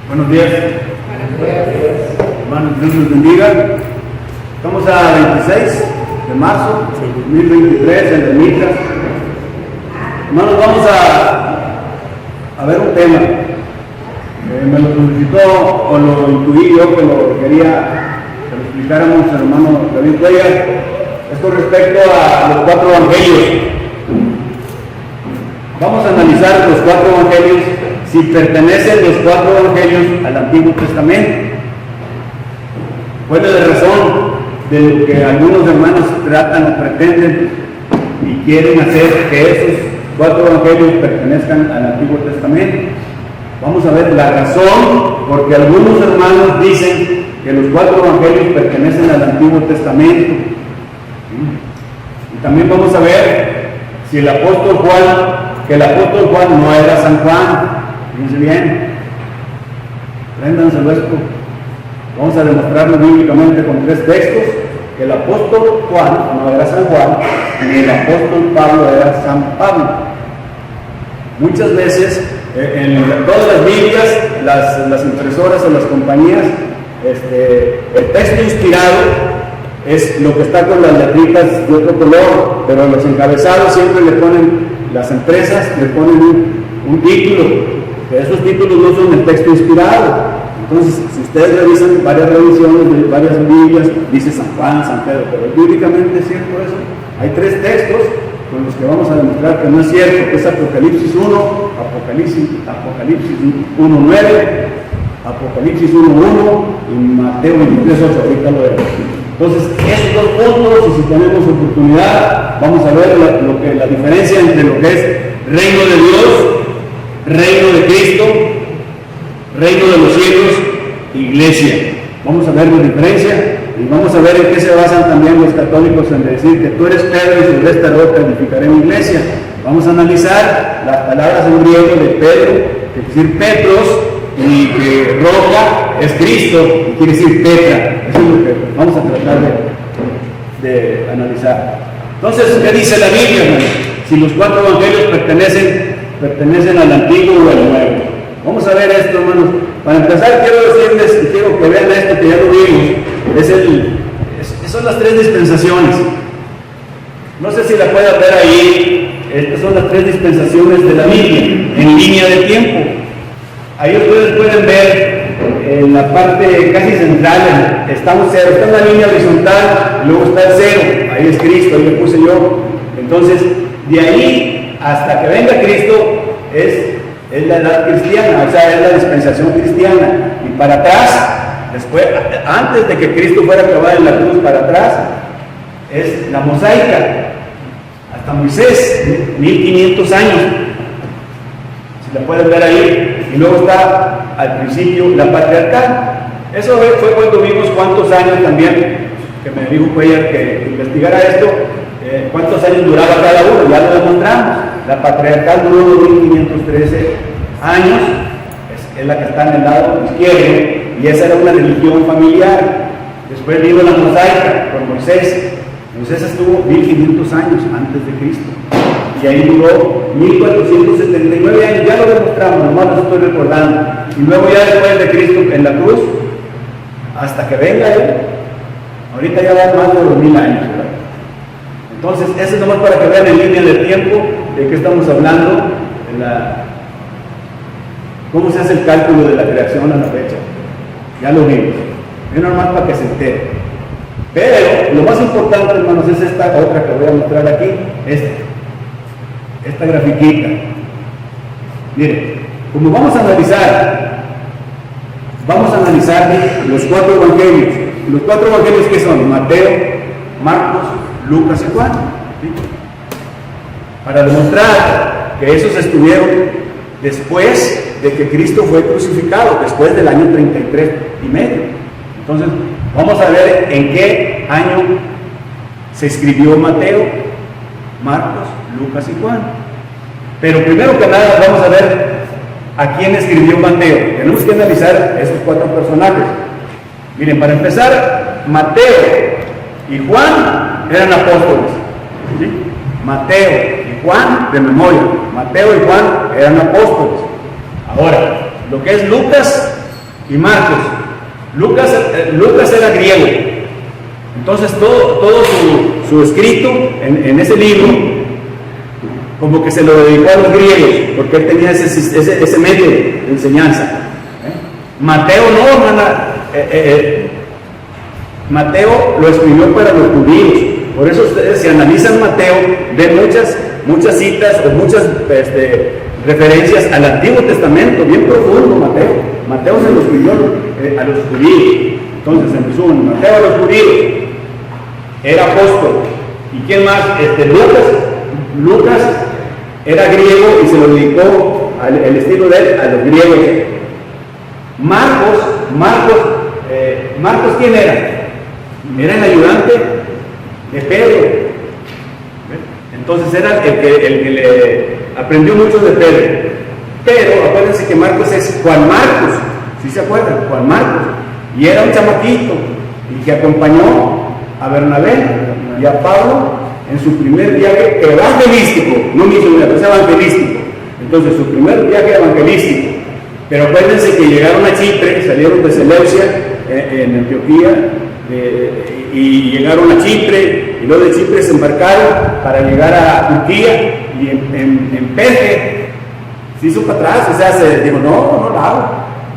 Buenos días. Hermanos, Dios los bendiga. Estamos a 26 de marzo de 2023 en Ermita. Hermanos, vamos a ver un tema. Me lo solicitó o lo intuí yo que lo quería que lo explicáramos al hermano David Cuellar. Es con respecto a los 4 evangelios. Vamos a analizar los 4 evangelios, si pertenecen los 4 evangelios al Antiguo Testamento. ¿Cuál es la razón de lo que algunos hermanos tratan o pretenden y quieren hacer que esos 4 evangelios pertenezcan al Antiguo Testamento? Vamos a ver la razón, porque algunos hermanos dicen que los 4 evangelios pertenecen al Antiguo Testamento. Y también vamos a ver si el apóstol Juan no era San Juan. Fíjense bien, préndanselo esto. Vamos a demostrarlo bíblicamente con 3 textos: que el apóstol Juan no era San Juan, ni el apóstol Pablo era San Pablo. Muchas veces en todas las Biblias, las impresoras o las compañías, el texto inspirado es lo que está con las letritas de otro color, pero los encabezados siempre le ponen, las empresas le ponen un título, que esos títulos no son el texto inspirado. Entonces, si ustedes revisan varias revisiones de varias Biblias, dice San Juan, San Pedro, pero bíblicamente es cierto eso. Hay 3 textos con los que vamos a demostrar que no es cierto, que es Apocalipsis 1, Apocalipsis 1:9, Apocalipsis 1:1 y Mateo 23:8, ahorita lo vemos. Entonces, estos 2 puntos, y si tenemos oportunidad, vamos a ver la diferencia entre lo que es reino de Dios, reino de Cristo, reino de los cielos, iglesia. Vamos a ver la diferencia y vamos a ver en qué se basan también los católicos en decir que tú eres Pedro y sobre esta roca edificaré mi iglesia. Vamos a analizar las palabras en griego de Pedro, que quiere decir Petros, y que roca es Cristo, y quiere decir Petra. Eso es lo que vamos a tratar de analizar. Entonces, ¿qué dice la Biblia, hermano? Si los 4 evangelios pertenecen al Antiguo o al Nuevo. Vamos a ver esto, hermanos. Para empezar, quiero decirles y quiero que vean esto que ya lo vimos. Son las 3 dispensaciones. No sé si la pueden ver ahí. Estas son las 3 dispensaciones de la Biblia en línea de tiempo. Ahí ustedes pueden ver en la parte casi central, está un 0, está en la línea horizontal, luego está el 0, ahí es Cristo, ahí le puse yo. Entonces, de ahí hasta que venga Cristo es la edad cristiana, o sea, es la dispensación cristiana. Y para atrás, después, antes de que Cristo fuera clavado en la cruz, para atrás, es la mosaica, hasta Moisés, 1500 años. Si la pueden ver ahí. Y luego está al principio la patriarcal. Eso fue cuando vimos cuántos años también, que me dijo Cuellar que investigara esto, cuántos años duraba cada uno, ya lo demostramos. La patriarcal duró 1513 años, es la que está en el lado izquierdo, y esa era una religión familiar. Después vino la mosaica con Moisés. Moisés estuvo 1500 años antes de Cristo. Y ahí duró 1479 años, ya lo demostramos, nomás lo estoy recordando. Y luego ya después de Cristo en la cruz, hasta que venga Él, ahorita ya van más de 2000 años, ¿verdad? Entonces, eso es nomás para que vean en línea de tiempo de qué estamos hablando, cómo se hace el cálculo de la creación a la fecha. Ya lo vimos, es normal para que se entere. Pero lo más importante, hermanos, es esta otra que voy a mostrar aquí, esta grafiquita. Miren, como vamos a analizar los 4 evangelios. Los 4 evangelios que son Mateo, Marcos, Lucas y Juan, ¿sí? Para demostrar que esos estuvieron después de que Cristo fue crucificado, después del año 33 y medio. Entonces, vamos a ver en qué año se escribió Mateo, Marcos, Lucas y Juan. Pero primero que nada vamos a ver a quién escribió Mateo. Tenemos que analizar esos 4 personajes. Miren, para empezar, Mateo y Juan eran apóstoles, ¿sí? Mateo y Juan, de memoria, Mateo y Juan eran apóstoles. Ahora, lo que es Lucas y Marcos. Lucas era griego, entonces todo su escrito en ese libro como que se lo dedicó a los griegos, porque él tenía ese medio de enseñanza. Mateo no, hermana. Mateo lo escribió para los judíos. Por eso ustedes, si analizan Mateo, ven muchas citas o muchas referencias al Antiguo Testamento, bien profundo. Mateo se lo escribió a los judíos. Entonces, en resumen, Mateo a los judíos era apóstol. ¿Y quién más? Lucas era griego y se lo dedicó el estilo de él a los griegos. Marcos, ¿quién era? Era el ayudante de Pedro. Entonces era el que le aprendió mucho de Pedro. Pero acuérdense que Marcos es Juan Marcos, ¿sí se acuerdan? Juan Marcos. Y era un chamaquito y que acompañó a Bernabé y a Pablo en su primer viaje evangelístico, no misionero, es evangelístico. Entonces su primer viaje evangelístico. Pero acuérdense que llegaron a Chipre, salieron de Seleucia en Antioquía, y llegaron a Chipre, y luego de Chipre se embarcaron para llegar a Turquía, y en Perge se hizo para atrás, o sea, se dijo, no la hago,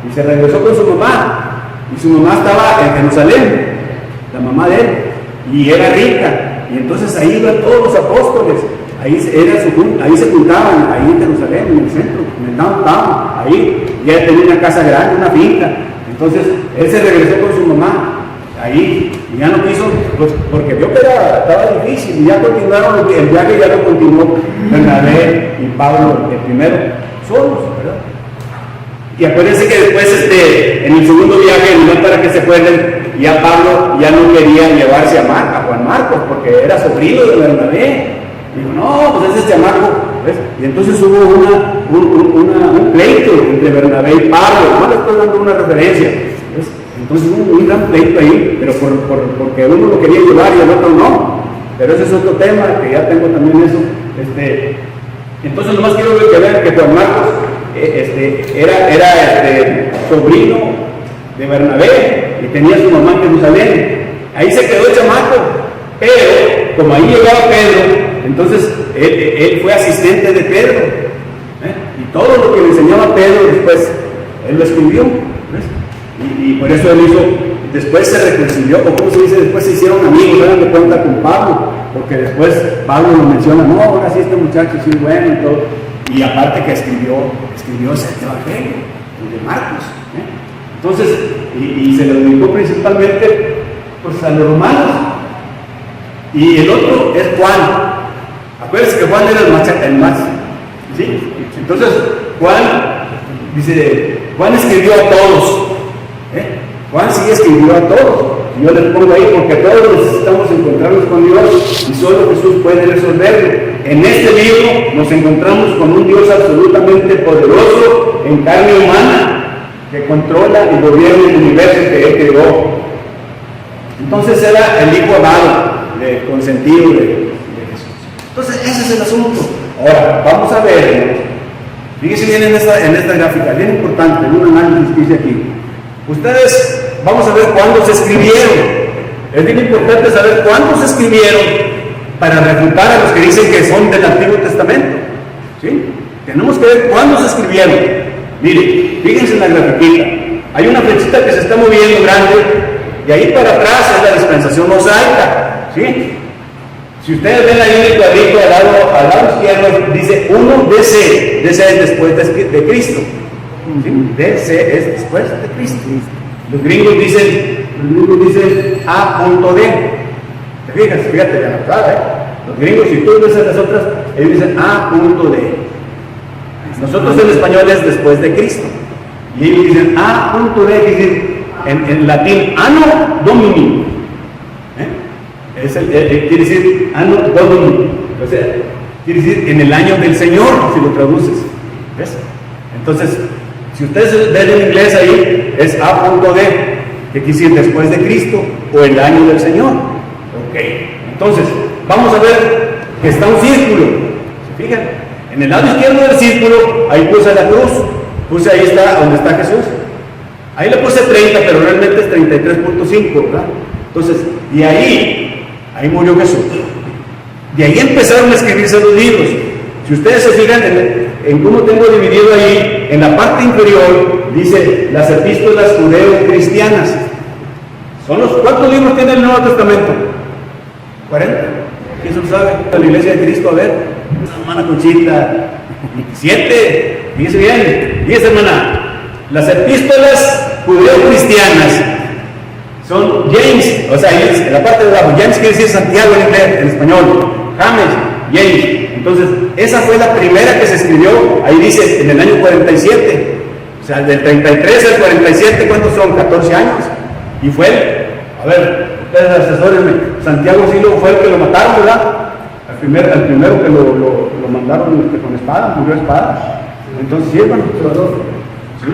y se regresó con su mamá, y su mamá estaba en Jerusalén, la mamá de él, y era rica, y entonces ahí iban todos los apóstoles, ahí se juntaban, ahí en Jerusalén, en el centro, en el downtown, ahí ya tenía una casa grande, una finca. Entonces él se regresó con su mamá ahí y ya no quiso, pues, porque vio que estaba difícil, y ya continuaron el viaje, ya lo continuó Bernabé y Pablo el primero solos, ¿verdad? Y acuérdense que después en el segundo viaje, no para que se acuerden, ya Pablo ya no quería llevarse a Juan Marcos porque era sobrino de Bernabé. Dijo, no, pues ese es chamaco, ¿ves? Y entonces hubo un pleito entre Bernabé y Pablo. No le estoy dando una referencia, ¿ves? Entonces hubo un gran pleito ahí, pero porque uno lo quería llevar y el otro no. Pero ese es otro tema, que ya tengo también eso. Entonces nomás quiero que vean que Juan Marcos era sobrino de Bernabé y tenía a su mamá en Jerusalén. Ahí se quedó el chamaco, pero como ahí llegaba Pedro, entonces él fue asistente de Pedro, y todo lo que le enseñaba Pedro después él lo escribió, ¿ves? Y por eso él después se reconcilió, o como se dice, después se hicieron amigos, eran de cuenta con Pablo, porque después Pablo lo menciona, no, ahora sí este muchacho sí es bueno y todo, y aparte que escribió ese evangelio, el de Marcos, entonces, y se lo dedicó principalmente pues a los romanos. Y el otro es Juan. Acuérdense que Juan era el más, ¿sí? Entonces, Juan escribió a todos. Juan sí escribió a todos. Y yo les pongo ahí porque todos necesitamos encontrarnos con Dios y solo Jesús puede resolverlo. En este libro nos encontramos con un Dios absolutamente poderoso en carne humana que controla y gobierna el universo que Él creó. Entonces era el hijo amado, consentido de Jesús. Entonces ese es el asunto. Ahora, vamos a ver, fíjense bien en esta gráfica, bien importante, en un análisis que hice aquí. Ustedes, vamos a ver cuándo se escribieron. Es bien importante saber cuándo se escribieron para refutar a los que dicen que son del Antiguo Testamento. ¿Sí? Tenemos que ver cuándo se escribieron. Mire, fíjense en la grafiquita. Hay una flechita que se está moviendo grande. Y ahí para atrás es la dispensación mosaica, ¿sí? Si ustedes ven ahí en el cuadrito al lado izquierdo, dice 1 DC. DC es después de Cristo. ¿Sí? DC es después de Cristo. Los gringos dicen A.D. ¿Te fijas? Fíjate la nota, Los gringos, si tú ves a las otras, ellos dicen A.D. Nosotros en español es después de Cristo. Y ellos dicen A.D, que dicen en latín Anno Domini. Quiere decir Anno Domini. O sea, quiere decir en el año del Señor, si lo traduces. ¿Ves? Entonces, si ustedes ven en inglés ahí, es A.D, que quiere decir después de Cristo o el año del Señor. Ok. Entonces, vamos a ver que está un círculo. ¿Se fijan? En el lado izquierdo del círculo, ahí puse la cruz. Puse ahí está donde está Jesús. Ahí le puse 30, pero realmente es 33.5, ¿verdad? Entonces, y ahí murió Jesús. De ahí empezaron a escribirse los libros. Si ustedes se fijan en cómo tengo dividido ahí, en la parte inferior dice las epístolas judeo-cristianas. ¿Cuántos libros tiene el Nuevo Testamento? 40. ¿Quién se lo sabe? La Iglesia de Cristo, a ver. Hermana Conchita. 7. Fíjese bien. Fíjese, hermana. Las epístolas judeo-cristianas son James, o sea, en la parte de abajo. James quiere decir Santiago en español. James, James. Entonces, esa fue la primera que se escribió, ahí dice, en el año 47. O sea, del 33 al 47, ¿cuántos son? 14 años. Y fue, a ver, ustedes asesórenme, Santiago sí fue el que lo mataron, ¿verdad? Al primero que lo mandaron con espada, murió a espada. Entonces, sí, hermano. ¿Sí?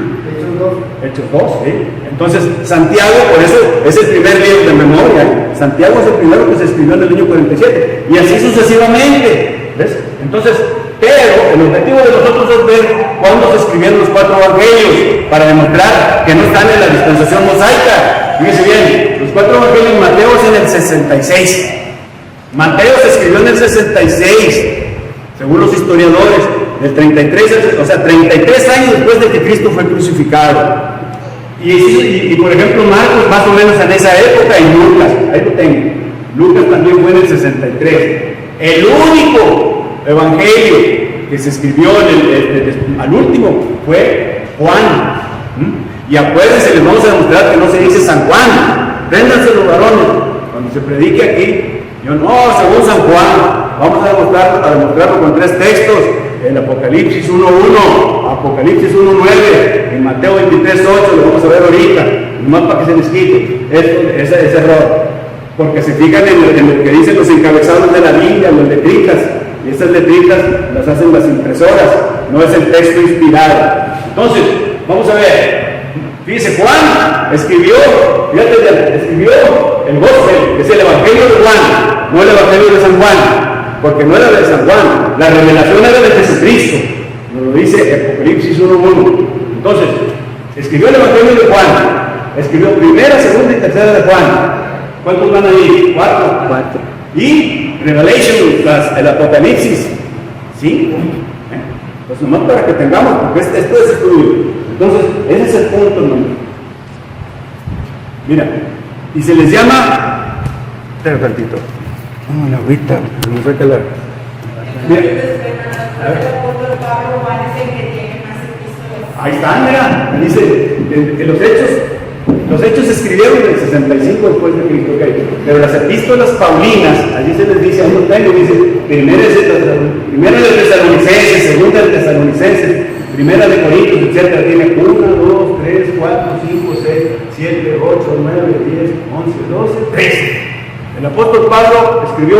Hechos 2, sí. Entonces, Santiago, por eso es el primer libro de memoria. Santiago es el primero que se escribió en el año 47. Y así sucesivamente. ¿Ves? Entonces, pero el objetivo de nosotros es ver cuándo se escribieron los 4 evangelios, para demostrar que no están en la dispensación mosaica. Fíjense bien, los 4 evangelios, Mateo es en el 66. Mateo se escribió en el 66, según los historiadores, del 33, o sea, 33 años después de que Cristo fue crucificado. Y por ejemplo, Marcos más o menos en esa época, y Lucas, ahí lo tengo. Lucas también fue en el 63. El único evangelio que se escribió al último fue Juan. Y acuérdense, les vamos a demostrar que no se dice San Juan. Préndanse los varones. Cuando se predique aquí, yo no, según San Juan. Vamos a demostrarlo con 3 textos. El Apocalipsis 1.1, Apocalipsis 1.9, en Mateo 23.8, lo vamos a ver ahorita, nomás para que se les quite ese error. Porque se fijan en lo que dicen los encabezados de la Biblia, las letritas, y esas letritas las hacen las impresoras, no es el texto inspirado. Entonces, vamos a ver. Fíjese, Juan escribió el Gospel, es el Evangelio de Juan, no el Evangelio de San Juan, porque no era de San Juan, la revelación era de Jesucristo, nos lo dice Apocalipsis 1.1. Entonces, escribió el Evangelio de Juan, escribió primera, segunda y tercera de Juan. ¿Cuántos van ahí? 4. Y Revelation, el Apocalipsis, 5. Pues nomás para que tengamos, porque esto es estudio. Entonces, ese es el punto, hermano. Mira, y se les llama. Espera un tantito. La agüita, no sé qué la. Mira. Ahí están, mira. Dice, en los hechos se escribieron en el 65 después de Cristo, okay. Pero las epístolas paulinas, allí se les dice, ahí lo tengo, dice, primera de Tesalonicenses, segunda de Tesalonicenses, primera de Corintios, etcétera, tiene 1, 2, 3, 4, 5, 6, 7, 8, 9, 10, 11, 12, 13. El apóstol Pablo escribió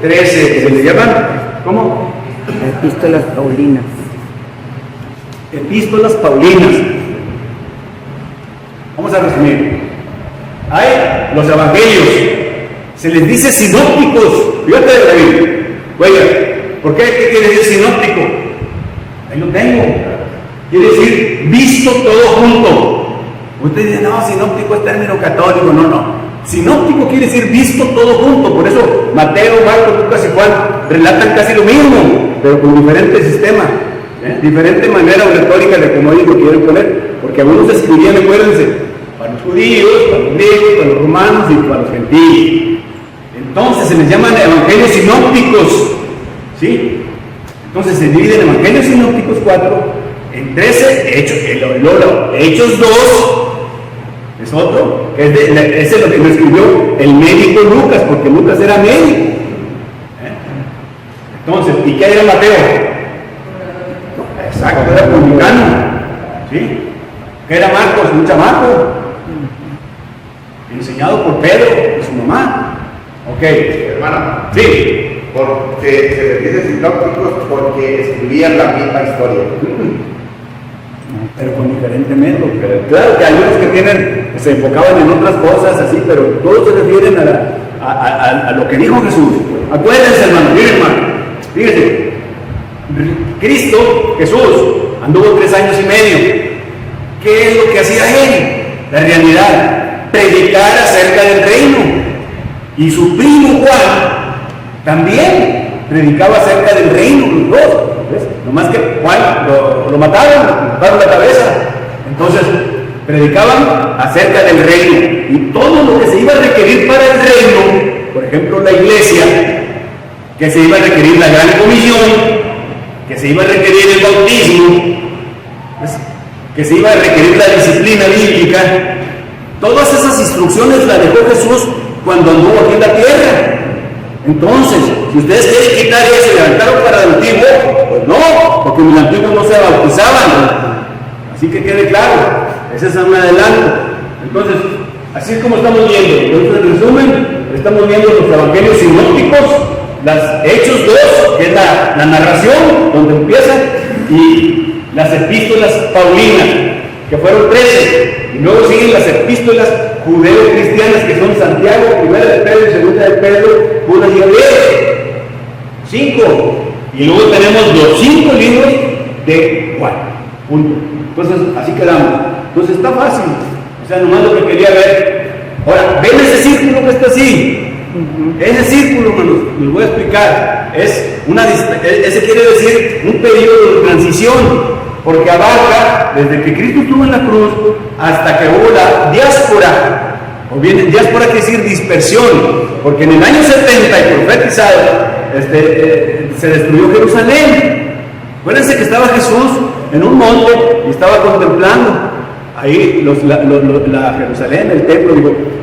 13, que se le llaman, ¿cómo? Epístolas paulinas. Epístolas paulinas. Vamos a resumir. Hay los evangelios, se les dice sinópticos. Fíjate, David. Oiga, ¿por qué? ¿Qué quiere decir sinóptico? Ahí lo tengo. Quiere decir visto todo junto. Usted dice, no, sinóptico es término católico. No. Sinóptico quiere decir visto todo junto. Por eso Mateo, Marcos, Lucas y Juan relatan casi lo mismo, pero con diferente sistema, diferente manera o retórica de cómo ellos lo quieren poner. Porque algunos escribían, acuérdense, para los judíos, para los griegos, para los romanos y para los gentiles. Entonces se les llaman evangelios sinópticos. ¿Sí? Entonces se dividen evangelios sinópticos 4 en 13, Hechos 2 es otro, que ese es lo que lo escribió el médico Lucas, porque Lucas era médico. Entonces, ¿y qué era Mateo? Exacto, era publicano. ¿Sí? ¿Qué era Marcos? Un chamaco, enseñado por Pedro y su mamá. Ok, hermano. Sí. Porque se les dice sinópticos porque escribían la misma historia. Pero con diferente método. Claro que hay unos que se enfocaban en otras cosas así, pero todos se refieren a lo que dijo Jesús. Acuérdense, hermano, miren, hermano, fíjense, Cristo, Jesús, anduvo 3 años y medio. ¿Qué es lo que hacía él? la realidad, predicar acerca del reino. Y su primo Juan también predicaba acerca del reino, los dos. ¿Ves? Nomás que Juan lo mataron, le cortaron la cabeza. Entonces, predicaban acerca del reino. Y todo lo que se iba a requerir para el reino, por ejemplo, la iglesia, que se iba a requerir la gran comisión, que se iba a requerir el bautismo, ¿ves? Que se iba a requerir la disciplina bíblica. Todas esas instrucciones las dejó Jesús cuando anduvo aquí en la tierra. Entonces, si ustedes quieren quitar eso y levantaron para el antiguo, pues no, porque en el antiguo no se bautizaban. Así que quede claro, ese es un adelanto. Entonces, así es como estamos viendo. Entonces, en resumen, estamos viendo los evangelios sinópticos, las Hechos 2, que es la narración, donde empieza, y las epístolas paulinas, que fueron 13, y luego siguen las epístolas judeo-cristianas, que son Santiago, primera de Pedro y segunda de Pedro, Judas y Gabriel, 5, y luego tenemos los 5 libros de Juan, punto. Entonces, así quedamos. Entonces está fácil, o sea, nomás lo que quería ver. Ahora, ven ese círculo que está así. Ese círculo, hermanos, les voy a explicar, ese quiere decir un periodo de transición, porque abarca desde que Cristo estuvo en la cruz hasta que hubo la diáspora, o bien diáspora quiere decir dispersión, porque en el año 70 y profetizado se destruyó Jerusalén. Acuérdense que estaba Jesús en un monte y estaba contemplando ahí la Jerusalén, el templo,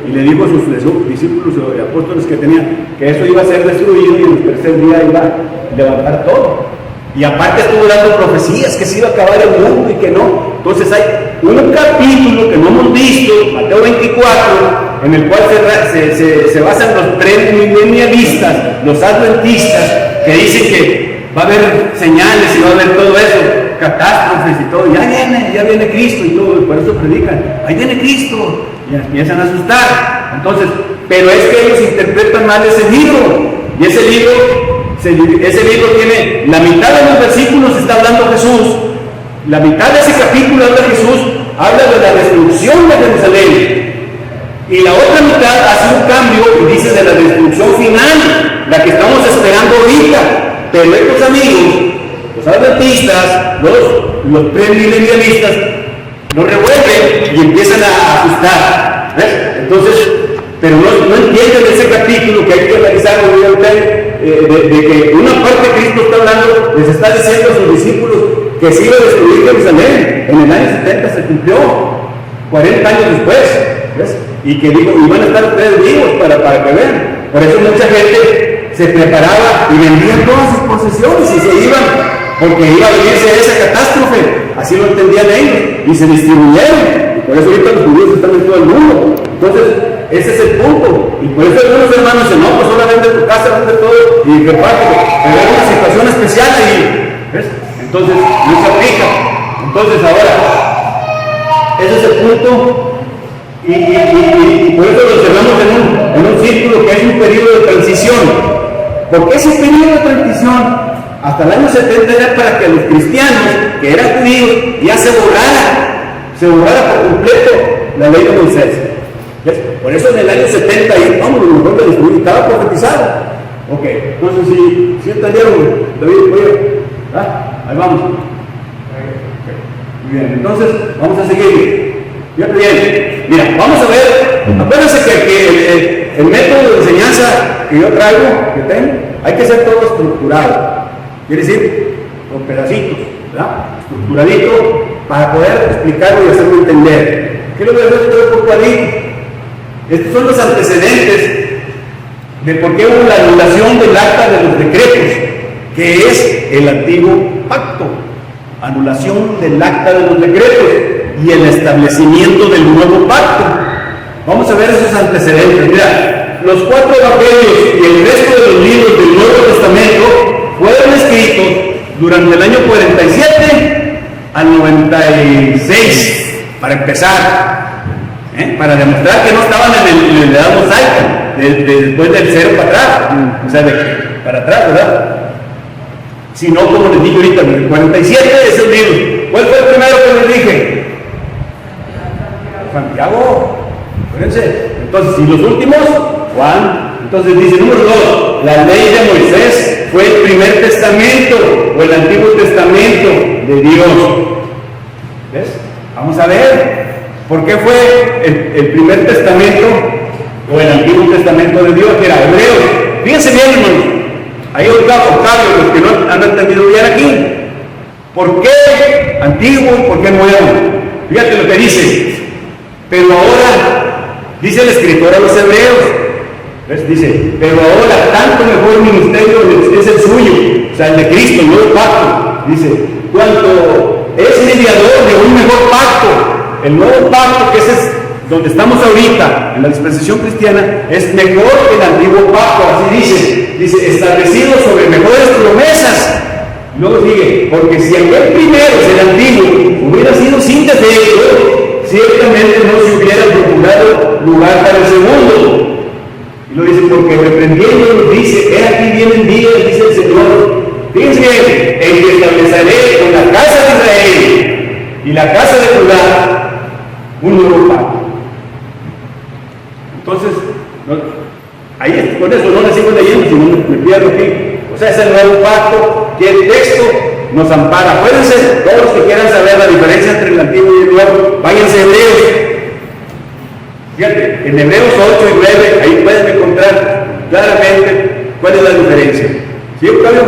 y le dijo a sus discípulos y apóstoles que tenían que eso iba a ser destruido y en el tercer día iba a levantar todo. Y aparte estuvo dando profecías que se iba a acabar el mundo y que no. Entonces hay un capítulo que no hemos visto, Mateo 24, en el cual se basan los premilenialistas, los adventistas, que dicen que va a haber señales y va a haber todo eso, catástrofes y todo. Ya viene Cristo y todo, y por eso predican, ahí viene Cristo, y empiezan a asustar. Entonces, pero es que ellos interpretan mal ese libro, y ese libro tiene, la mitad de los versículos está hablando Jesús, la mitad de ese capítulo habla Jesús, habla de la destrucción de Jerusalén, y la otra mitad hace un cambio y dice de la destrucción final, la que estamos esperando ahorita. Pero estos amigos, los adventistas, los premilenialistas, lo revuelven y empiezan a asustar. ¿Ves? Entonces, pero no entienden ese capítulo que hay que analizarlo de que una parte de Cristo está hablando, les está diciendo a sus discípulos que se iba a destruir Jerusalén. En el año 70 se cumplió, 40 años después. ¿Ves? Y que digo, y van a estar ustedes vivos para que vean. Por eso mucha gente se preparaba y vendían todas sus posesiones y se iban, porque iba a venirse esa catástrofe. Así lo entendían ellos y se distribuyeron. Y por eso ahorita los judíos están en todo el mundo. Entonces, ese es el punto. Y por eso algunos hermanos dicen, no, pues solamente tu casa, vende todo y reparte. Pero hay una situación especial ahí. ¿Ves? Entonces, no se aplica. Entonces, ahora, ese es el punto. Y por eso lo observamos en un círculo que es un periodo de transición. Porque ese periodo de transición hasta el año 70 era para que los cristianos que eran judíos ya se borrara por completo la ley de Moisés. ¿Ves? Por eso en el año 70 y vamos, lo mejor de destruir, estaba profetizado. Ok, entonces si entendieron, David, oye, ahí vamos. Muy bien, entonces vamos a seguir. Fíjate bien, mira, vamos a ver, acuérdense que el método de enseñanza que yo traigo, que tengo, hay que ser todo estructurado, quiere decir, con pedacitos, ¿verdad? Estructuradito, para poder explicarlo y hacerlo entender. ¿Qué lo voy a hacer por cuadrito? Estos son los antecedentes de por qué hubo la anulación del acta de los decretos, que es el antiguo pacto, anulación del acta de los decretos y el establecimiento del nuevo pacto. Vamos a ver esos antecedentes. Mira, los 4 evangelios y el resto de los libros del Nuevo Testamento fueron escritos durante el año 47 al 96, para empezar, para demostrar que no estaban en la edad mosaica, después del 0 para atrás, o sea, para atrás, ¿verdad? Sino, como les dije ahorita, el 47 es el libro. ¿Cuál fue el primero que les dije? Santiago. Acuérdense. Entonces, ¿y los últimos? Juan. Entonces dice, número 2, la ley de Moisés fue el primer testamento o el Antiguo Testamento de Dios. ¿Ves? Vamos a ver. ¿Por qué fue el primer testamento o el Antiguo Testamento de Dios? Que era Hebreos. Fíjense bien, hermanos. Ahí Octavio, los que no han entendido bien aquí. ¿Por qué antiguo y por qué nuevo? Fíjate lo que dice. Pero ahora, dice el escritor a los hebreos, ¿ves? Dice, pero ahora tanto mejor ministerio es el suyo, o sea, el de Cristo, el nuevo pacto. Dice, cuanto es mediador de un mejor pacto, el nuevo pacto, que ese es donde estamos ahorita, en la dispensación cristiana, es mejor que el antiguo pacto, así dice, establecido sobre mejores promesas. Luego sigue, porque si aquel primero, el antiguo, hubiera sido sin defecto, ciertamente no se hubiera procurado lugar para el segundo. Y lo dice, porque reprendiendo dice, he aquí vienen días, dice el Señor. Fíjense bien, en que estableceré con la casa de Israel y la casa de Judá un nuevo pacto. Entonces, ahí con eso no le sigo leyendo, si no me pierdo aquí. O sea, es el nuevo pacto que el texto nos ampara. Acuérdense, todos los que quieran saber la diferencia entre el antiguo y el nuevo, váyanse a Hebreos. Fíjate, en Hebreos 8 y 9, ahí pueden encontrar claramente cuál es la diferencia. ¿Sí, Octavio?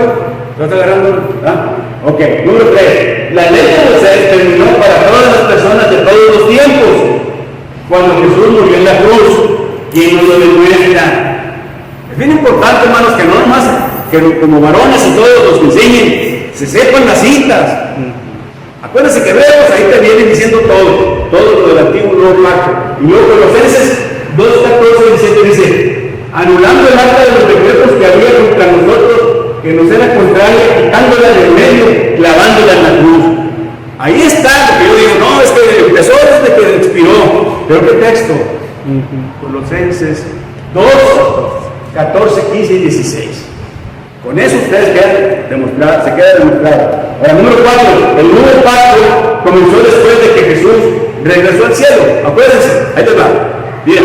¿Estás agarrando? ¿Ah? Ok, número 3. La ley de Moisés terminó para todas las personas de todos los tiempos. Cuando Jesús murió en la cruz, ¿quién nos lo demuestra? Es bien importante, hermanos, que no nomás que como varones y todos los que enseñen se sepan las citas. Acuérdense que Hebreos ahí te vienen diciendo todo lo del antiguo y nuevo pacto. Y luego Colosenses 2:14 dice, anulando el acta de los decretos que había contra nosotros, que nos era contraria, quitándola del medio, clavándola en la cruz. Ahí está lo que yo digo, no, es que empezó desde que expiró. ¿Pero qué texto? Colosenses 2:14, 15 y 16. Con eso ustedes quedan demostrados, se queda demostrado. Ahora, número 4, el nuevo pacto comenzó después de que Jesús regresó al cielo. Acuérdense, ahí les va. Mira,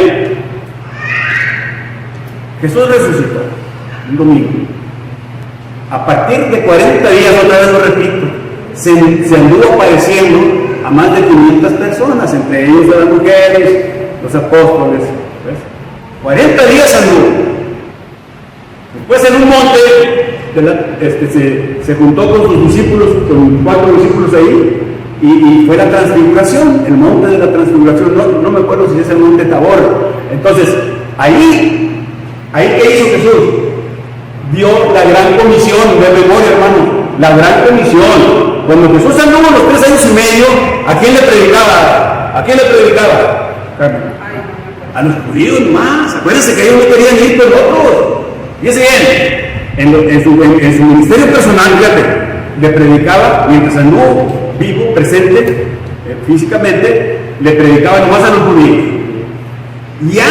Jesús resucitó un domingo. A partir de 40 días, otra vez lo repito, se anduvo apareciendo a más de 500 personas, entre ellos las mujeres, los apóstoles. ¿Ves? 40 días anduvo. Después en un monte se juntó con sus discípulos, con 4 discípulos ahí, y fue la transfiguración, el monte de la transfiguración, no me acuerdo si es el monte Tabor. Entonces, ahí ¿qué hizo Jesús? Dio la gran comisión, de memoria, hermano, la gran comisión. Cuando Jesús anduvo los 3 años y medio, ¿a quién le predicaba? ¿A quién le predicaba? A los judíos más. Acuérdense que ellos no querían ir con otros. Fíjense bien, en su ministerio personal, fíjate, le predicaba mientras anduvo vivo, presente, físicamente, le predicaba nomás a los judíos. Ya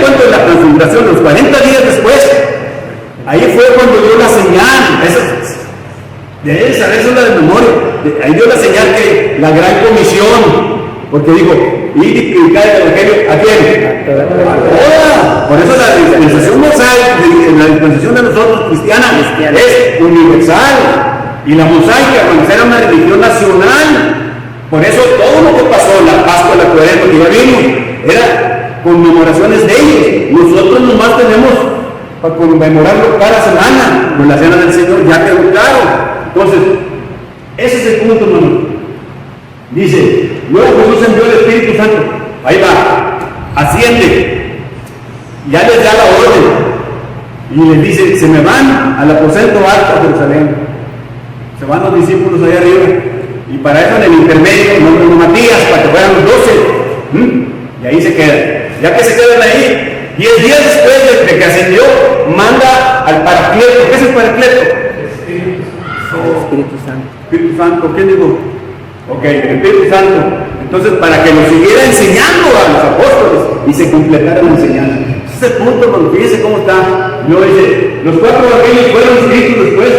cuando la transfiguración, los 40 días después, ahí fue cuando dio la señal. Deben saber eso de memoria. Ahí dio la señal que la gran comisión, porque dijo, ir y predicar el evangelio, ¿a quién? A todas. Por eso la dispensación mosaica, la dispensación de nosotros cristiana, es universal. Y la mosaica, cuando era una religión nacional. Por eso todo lo que pasó, la Pascua, la Cuaresma, que ya vimos, era conmemoraciones de ellos. Nosotros nomás tenemos para conmemorarlo cada semana, con la cena del Señor, ya quedó claro. Entonces, ese es el punto, hermano. Dice, luego Jesús envió el Espíritu Santo, ahí va, asciende, ya les da la orden, y les dice, se me van al aposento alto a Jerusalén, se van los discípulos allá arriba, y para eso en el intermedio, nombran a Matías, para que fueran los 12, y ahí se quedan. Ya que se quedan ahí, 10 días después de que ascendió, manda al Paracleto. ¿Qué es el Paracleto? Espíritu Santo. Espíritu Santo, ¿quién digo? Ok, el Espíritu Santo. Entonces, para que nos siguiera enseñando a los apóstoles y se completara la enseñanza. Ese es el punto, cuando fíjense cómo está. Luego dice, los 4 evangelios fueron escritos después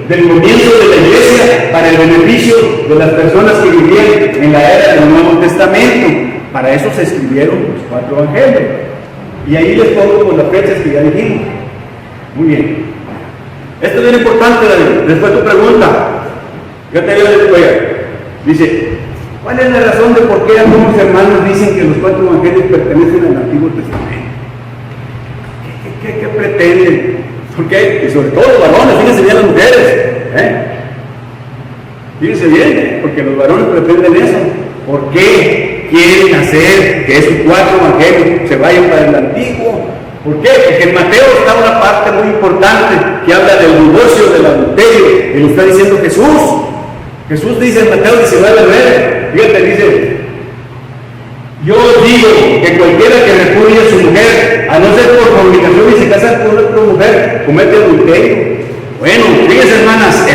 del comienzo de la iglesia para el beneficio de las personas que vivían en la era del Nuevo Testamento. para eso se escribieron los 4 evangelios. Y ahí les pongo con las fechas que ya dijimos. Muy bien. Esto es bien importante, David. Después tu pregunta. Yo te digo después. Dice, ¿cuál es la razón de por qué algunos hermanos dicen que los 4 evangelios pertenecen al Antiguo Testamento? ¿Qué pretenden? ¿Por qué? Y sobre todo los varones, fíjense bien las mujeres. Fíjense bien, porque los varones pretenden eso. ¿Por qué quieren hacer que esos 4 evangelios se vayan para el Antiguo? ¿Por qué? Porque en Mateo está una parte muy importante que habla del divorcio, del adulterio, y lo está diciendo Jesús. Jesús dice en Mateo 19:9, fíjate, dice, yo digo que cualquiera que repudie a su mujer, a no ser por fornicación y se casa con otra mujer, comete adulterio. Bueno, fíjense hermanas,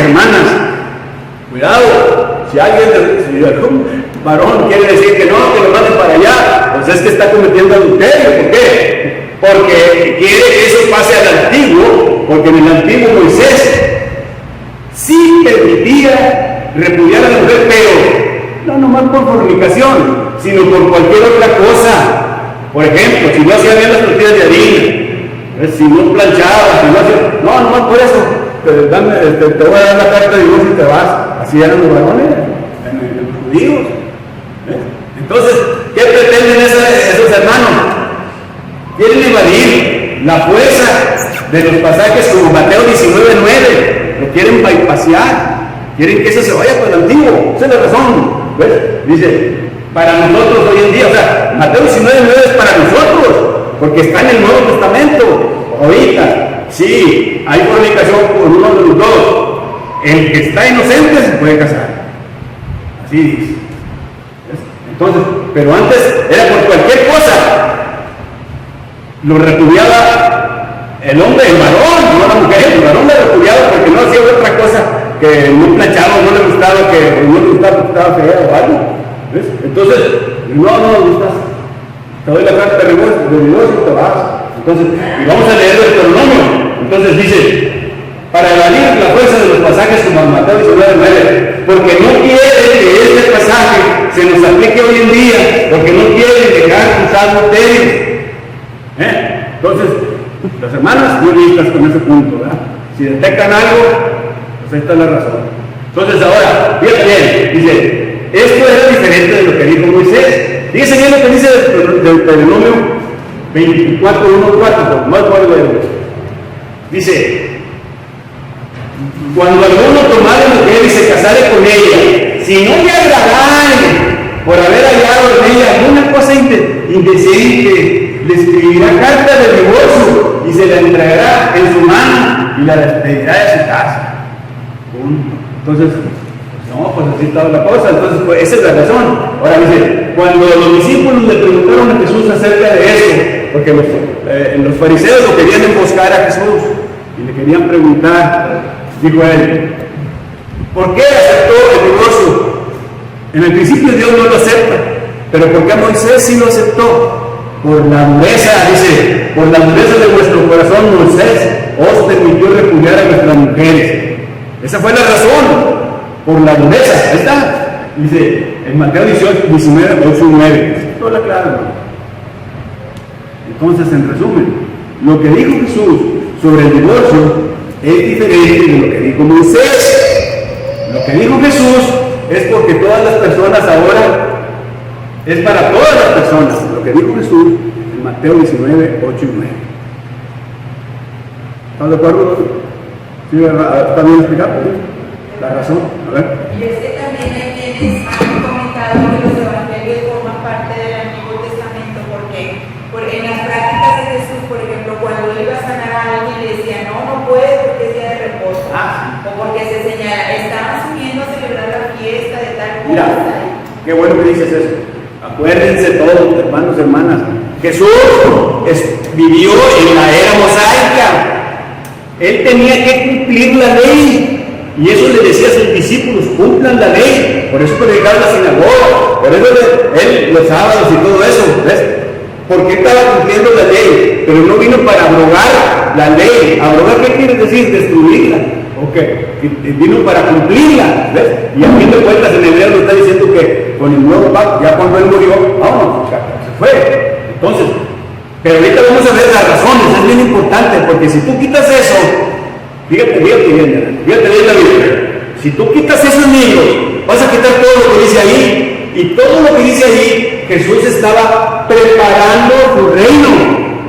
cuidado, si algún varón quiere decir que no, que lo manden para allá, pues es que está cometiendo adulterio. ¿Por qué? Porque quiere que eso pase al antiguo, porque en el antiguo Moisés sí permitía repudiar a la mujer, pero no nomás por fornicación, sino por cualquier otra cosa. Por ejemplo, si no hacía bien las tortillas de harina, si no planchaba, si no hacía... No, nomás por eso, te voy a dar la carta de divorcio y te vas. Así eran los varones, los judíos. Entonces, ¿qué pretenden esos hermanos? Quieren evadir la fuerza de los pasajes como Mateo 19:9, lo quieren bypassear, quieren que eso se vaya para el antiguo. Esa es la razón. ¿Ves? Dice, para nosotros hoy en día, o sea, Mateo 19:9 es para nosotros, porque está en el Nuevo Testamento. Ahorita, sí, hay fornicación por uno de los dos. El que está inocente se puede casar. Así dice. Entonces, pero antes era por cualquier cosa. Lo repudiaba el hombre, el varón, no la mujer. El varón lo repudiaba porque no hacía otra cosa, que no planchaba, no le gustaba, que no le gustaba porque estaba fea o algo. ¿Ves? Entonces, no me gustas. Te doy la carta de divorcio y te vas. Entonces, y vamos a leer el Deuteronomio. Entonces dice, para evadir la fuerza de los pasajes como Mateo 19:9, porque no quieren que este pasaje se nos aplique hoy en día, porque no quieren dejar sus adulterios. Entonces, las hermanas muy listas con ese punto, ¿verdad? Si detectan algo, pues ahí está la razón. Entonces ahora, fíjate bien, dice, esto era diferente de lo que dijo Moisés. Fíjense bien lo que dice del Deuteronomio 24:1-4, más vuelvo a leer. Dice, cuando alguno tomare mujer y se casare con ella, si no le agradare por haber hallado en ella alguna cosa indecente, le escribirá carta de divorcio y se la entregará en su mano y la despedirá de su casa. Entonces, no, pues así estaba la cosa. Entonces, pues, esa es la razón. Ahora dice, cuando los discípulos le preguntaron a Jesús acerca de eso, porque los fariseos lo querían emboscar a Jesús y le querían preguntar, dijo él, ¿por qué aceptó el divorcio? En el principio Dios no lo acepta, pero ¿por qué Moisés sí lo aceptó? Por la dureza, dice, por la dureza de vuestro corazón, Moisés os permitió repudiar a vuestras mujeres. Esa fue la razón, por la dureza. Ahí está, dice, en Mateo 19:8-9. Esto es la clave. Entonces, en resumen, lo que dijo Jesús sobre el divorcio es diferente de lo que dijo Moisés. Lo que dijo Jesús es porque todas las personas ahora, es para todas las personas. Lo que dijo Jesús en Mateo 19:8-9. ¿Están de acuerdo? ¿Sí, ¿está bien explicado? La razón, a ver. Y es que también hay quienes han comentado que los evangelios forman parte del Antiguo Testamento, porque en las prácticas de Jesús, por ejemplo, cuando él iba a sanar a alguien, le decía, no puedes porque es día de reposo, o porque se señala, estaban subiendo a celebrar la fiesta de tal cosa. Mira, qué bueno que dices eso. Acuérdense todos, hermanos y hermanas, Jesús vivió en la era mosaica. Él tenía que cumplir la ley. Y eso le decía a sus discípulos, cumplan la ley. Por eso predicaba en la sinagoga, por eso él los sábados y todo eso, ¿ves? Porque estaba cumpliendo la ley, pero no vino para abrogar la ley. ¿Abrogar qué quiere decir? Destruirla. Ok, vino para cumplirla, ¿ves? Y a fin de cuentas en Hebreo nos está diciendo que con el nuevo pacto, ya cuando él murió, vámonos, se fue. Entonces, pero ahorita vamos a ver las razones, es bien importante, porque si tú quitas eso, fíjate bien la Biblia, si tú quitas esos libros, vas a quitar todo lo que dice ahí, y todo lo que dice ahí, Jesús estaba preparando su reino,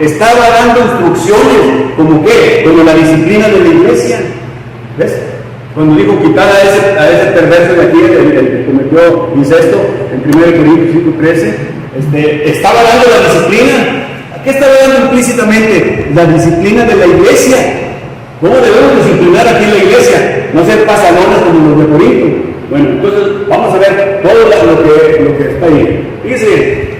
estaba dando instrucciones, ¿como qué? Como la disciplina de la iglesia. ¿Ves? Cuando dijo quitar a ese perverso de aquí, el que cometió incesto, en 1 Corintios 5:13, estaba dando la disciplina. ¿A qué estaba dando implícitamente? La disciplina de la iglesia. ¿Cómo debemos disciplinar aquí en la iglesia? No ser pasalones como los de Corinto. Bueno, entonces vamos a ver todo lo que está ahí. Fíjense.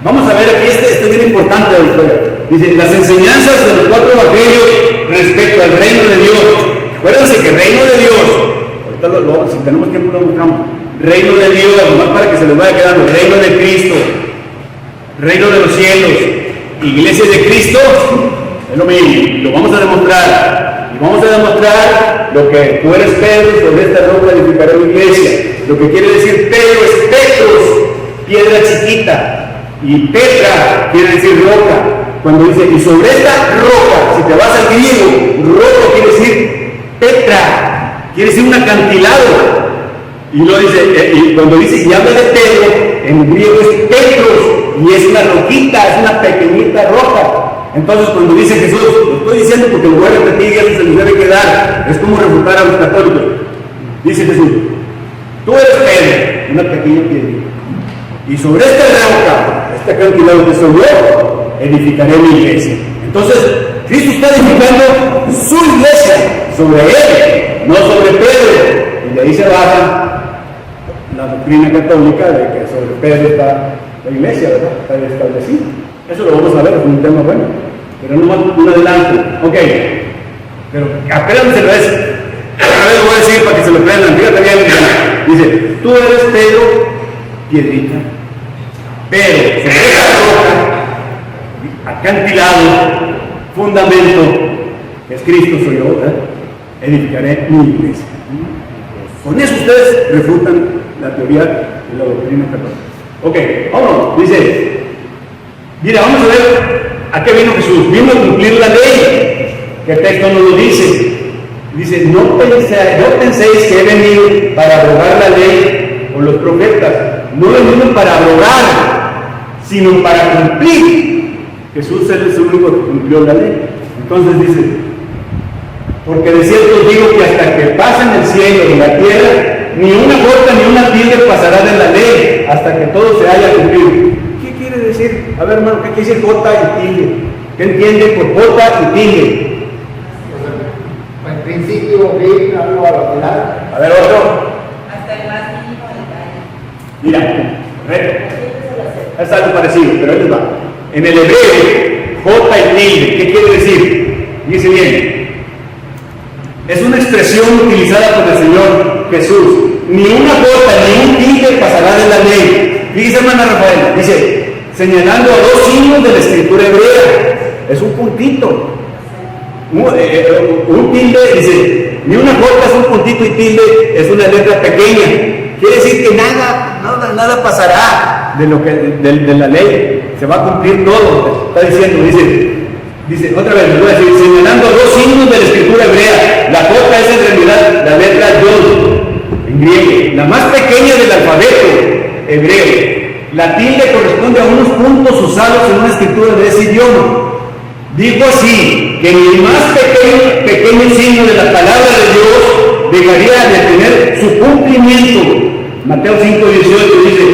Vamos a ver aquí, este es bien importante la historia. Dice, las enseñanzas de los 4 evangelios respecto al reino de Dios. Acuérdense que reino de Dios, ahorita si tenemos tiempo lo buscamos. Reino de Dios, nomás para que se les vaya quedando. Reino de Cristo, reino de los cielos, iglesia de Cristo, es lo mismo. Lo vamos a demostrar. Y vamos a demostrar lo que tú eres Pedro, sobre esta roca edificaré mi iglesia. Lo que quiere decir Pedro es Petros, piedra chiquita. Y Petra quiere decir roca. Cuando dice, y sobre esta roca, si te vas al griego, roca quiere decir Petra, quiere decir un acantilado. Y luego dice, y cuando dice, y habla de Pedro, en griego es Petros, y es una roquita, es una pequeñita roca. Entonces cuando dice Jesús, lo estoy diciendo porque lo voy a repetir y eso se les debe quedar, es como refutar a los católicos. Dice Jesús, tú eres Pedro, una pequeña piedra. Y sobre esta roca, este acantilado que soy yo, edificaré mi iglesia. Entonces, Cristo está edificando su iglesia sobre él, no sobre Pedro. Y de ahí se baja la doctrina católica de que sobre Pedro está la iglesia, ¿verdad? Está establecido. Eso lo vamos a ver, es un tema bueno. Pero no más un adelanto. Ok. Pero apenas se lo es. A ver, lo voy a decir para que se lo prendan. Fíjate bien. Dice, tú eres Pedro, piedrita. Pero sobre esa roca, acantilado, fundamento, que es Cristo, soy yo, ¿verdad? Edificaré mi iglesia. Con eso ustedes refutan la teoría de la doctrina católica. Ok, vámonos. Dice, mira, vamos a ver a qué vino Jesús. Vino a cumplir la ley. ¿Qué texto nos lo dice? Dice, no penséis que he venido para abrogar la ley o los profetas. No he venido para abrogar, sino para cumplir. Jesús es el único que cumplió la ley. Entonces dice, porque de cierto os digo que hasta que pasen el cielo y la tierra, ni una gota ni una tilde pasará de la ley, hasta que todo se haya cumplido. ¿Qué quiere decir? A ver, hermano, ¿qué quiere decir gota y tilde? ¿Qué entiende por gota y tilde? En principio, bien, algo a la final. A ver, otro. Hasta el más mínimo detalle. Mira, es algo parecido, pero ahí les va. En el hebreo, J y tilde, ¿qué quiere decir? Dice bien, es una expresión utilizada por el Señor Jesús. Ni una gota ni un tilde pasará de la ley. Fíjese, hermana Rafael, dice, señalando a 2 signos de la escritura hebrea. Es un puntito. Un tilde, dice, ni una gota es un puntito y tilde es una letra pequeña. Quiere decir que nada pasará de la ley. Se va a cumplir todo. Está diciendo, dice, otra vez, les voy a decir, señalando 2 signos de la escritura hebrea. La J es en realidad la letra Yod, en griego, la más pequeña del alfabeto hebreo. La tilde corresponde a unos puntos usados en una escritura de ese idioma. Dijo así, que ni el más pequeño signo de la palabra de Dios dejaría de tener su cumplimiento. Mateo 5:18 dice,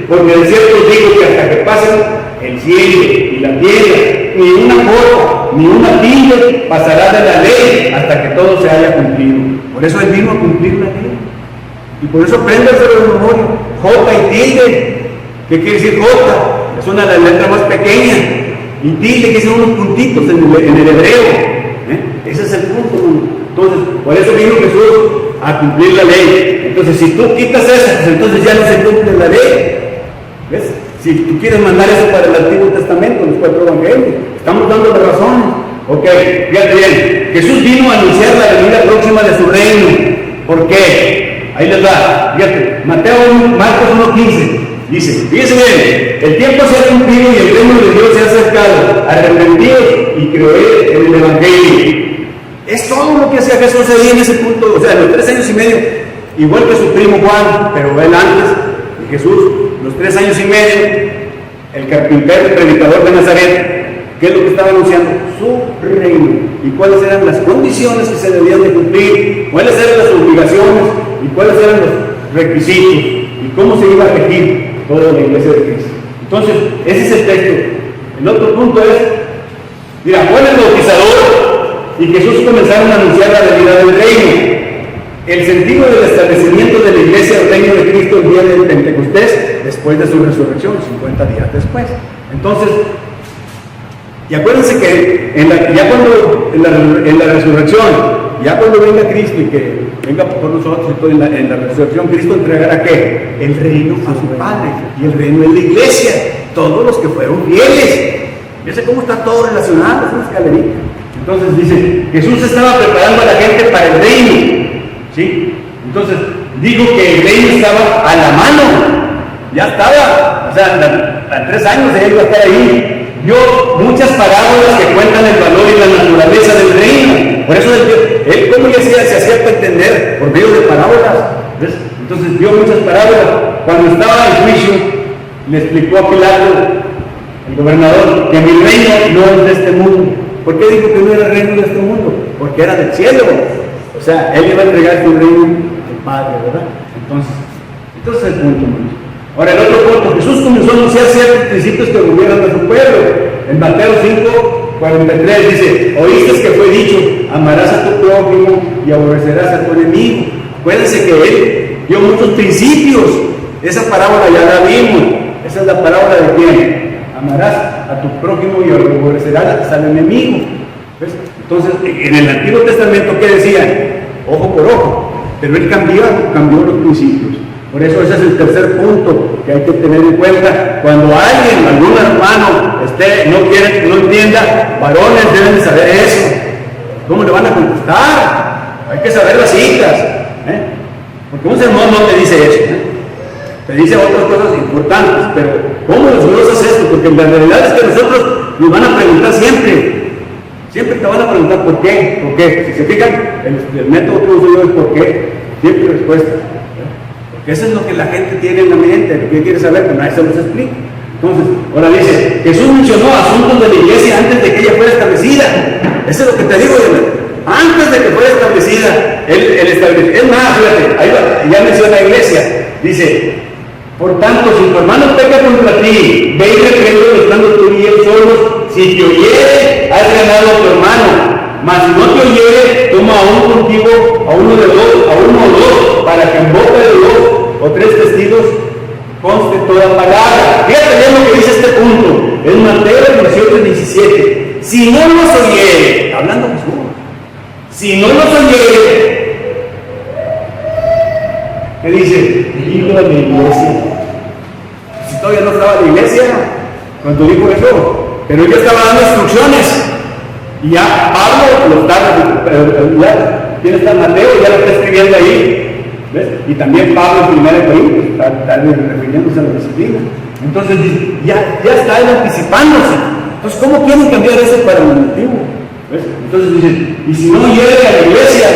porque de cierto os digo que hasta que pasen el cielo y la tierra, ni una gota, ni una tilde pasará de la ley hasta que todo se haya cumplido. Por eso él vino a cumplir la ley. Y por eso apréndaselo de memoria. J y tilde. ¿Qué quiere decir J? Es una de las letras más pequeñas. Y tilde, que son unos puntitos en el hebreo. Ese es el punto. Entonces, por eso vino Jesús a cumplir la ley. Entonces, si tú quitas eso, pues entonces ya no se cumple la ley. ¿Ves? Si tú quieres mandar eso para el Antiguo Testamento, los 4 evangelios, estamos dando las razones. Ok, fíjate bien. Jesús vino a anunciar la venida próxima de su reino. ¿Por qué? Ahí les va. Fíjate, Marcos 1:15 dice, fíjense bien, el tiempo se ha cumplido y el reino de Dios se ha acercado. Arrepentidos y creed en el Evangelio. Es todo lo que hacía Jesús ahí en ese punto. O sea, los 3 años y medio, igual que su primo Juan, pero él antes de Jesús, los 3 años y medio, el carpintero, el predicador de Nazaret, ¿qué es lo que estaba anunciando? Su reino. ¿Y cuáles eran las condiciones que se debían de cumplir? ¿Cuáles eran las obligaciones? ¿Y cuáles eran los requisitos? ¿Y cómo se iba a regir toda la iglesia de Cristo? Entonces, ese es el texto. El otro punto es, mira, Juan el Bautizador y Jesús comenzaron a anunciar la venida del reino. El sentido del establecimiento de la iglesia del reino de Cristo el día del Pentecostés, después de su resurrección, 50 días después. Entonces, y acuérdense que en la resurrección, ya cuando venga Cristo y que venga por nosotros y todo, en la resurrección, Cristo entregará ¿qué? El reino a su Padre, y el reino es la iglesia, todos los que fueron fieles. Fíjense cómo está todo relacionado, es una escalerita. Entonces dice, Jesús estaba preparando a la gente para el reino, ¿sí? Entonces dijo que el reino estaba a la mano, ya estaba, o sea, a 3 años de él iba a estar ahí. Dio muchas parábolas que cuentan el valor y la naturaleza del reino. Por eso él ¿cómo le hacía? Se hacía para entender por medio de parábolas. ¿Ves? Entonces dio muchas parábolas. Cuando estaba en juicio, le explicó a Pilato, el gobernador, que mi reino no es de este mundo. ¿Por qué dijo que no era el reino de este mundo? Porque era del cielo. O sea, él iba a entregar su reino al Padre, ¿verdad? Entonces el punto, hermanos. Ahora, el otro punto, Jesús comenzó a anunciar ciertos principios que gobiernan a su pueblo. En Mateo 5:43 dice, oíste que fue dicho, amarás a tu prójimo y aborrecerás a tu enemigo. Acuérdense que él dio muchos principios. Esa parábola ya la vimos. Esa es la parábola de quién. Amarás a tu prójimo y aborrecerás al enemigo. ¿Ves? Entonces, en el Antiguo Testamento, ¿qué decían? Ojo por ojo. Pero él cambió los principios. Por eso ese es el tercer punto que hay que tener en cuenta. Cuando algún hermano no entienda, varones deben de saber eso. ¿Cómo le van a contestar? Hay que saber las citas. Porque un sermón no te dice eso. Te dice otras cosas importantes, pero ¿cómo los haces esto? Porque la realidad es que nosotros nos van a preguntar siempre. Siempre te van a preguntar por qué. ¿Por qué? Si se fijan, el método que uso yo es por qué. Siempre respuesta. Porque eso es lo que la gente tiene en la mente, lo que quiere saber, pero nadie se los explica. Entonces, ahora dice, Jesús mencionó asuntos de la iglesia antes de que ella fuera establecida. Eso es lo que te digo, antes de que fuera establecida, él estableció. Es más, fíjate, ahí ya menciona la iglesia. Dice, por tanto, si tu hermano peca contra ti, ve y repréndelo estando tú y él solos. Si te oyere, has ganado a tu hermano. Mas si no te oyere, toma a uno contigo, a uno o dos, para que en boca de 2 o 3 testigos conste toda palabra. Fíjate bien lo que dice este punto. En Mateo 18:17. Si no los oyere, hablando Jesús, si no los oyere, ¿qué dice? Hijo de la iglesia. Si todavía no estaba la iglesia, cuando dijo eso, pero él estaba dando instrucciones. Y ya Pablo lo está, ¿quién está? Mateo, ya lo está escribiendo ahí. ¿Ves? Y también Pablo en 1 Corintios está refiriéndose a la disciplina. Entonces ya está él anticipándose. Entonces, ¿cómo quieren cambiar eso para el antiguo? ¿Ves? Entonces dice, y si no llega a la iglesia,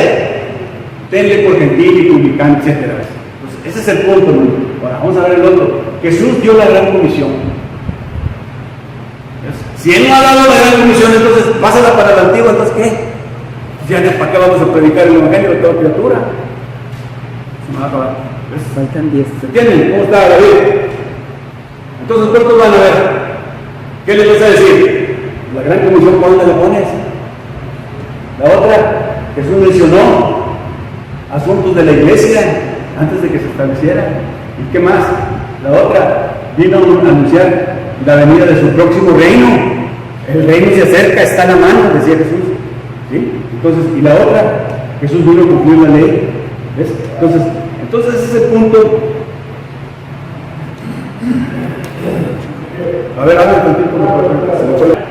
tenle por gentil y publicante, etc. Entonces, ese es el punto, ¿no? Ahora, vamos a ver el otro. Jesús dio la gran comisión. Si él no ha dado la gran comisión, entonces pásala para el antiguo, entonces ¿qué? Ya para qué vamos a predicar el evangelio de toda criatura. Se me va a acabar. Faltan 10. ¿Se entienden? ¿Cómo está David? Entonces, ¿cuántos van a ver? ¿Qué les vas a decir? La gran comisión, ¿por dónde la pones? La otra, Jesús mencionó asuntos de la iglesia antes de que se estableciera. ¿Y qué más? La otra, vino a anunciar la venida de su próximo reino. El reino se acerca, está a la mano, decía Jesús. ¿Sí? Entonces, y la otra, Jesús vino a cumplir la ley. ¿Ves? Entonces ese es el punto. A ver, háblame contigo.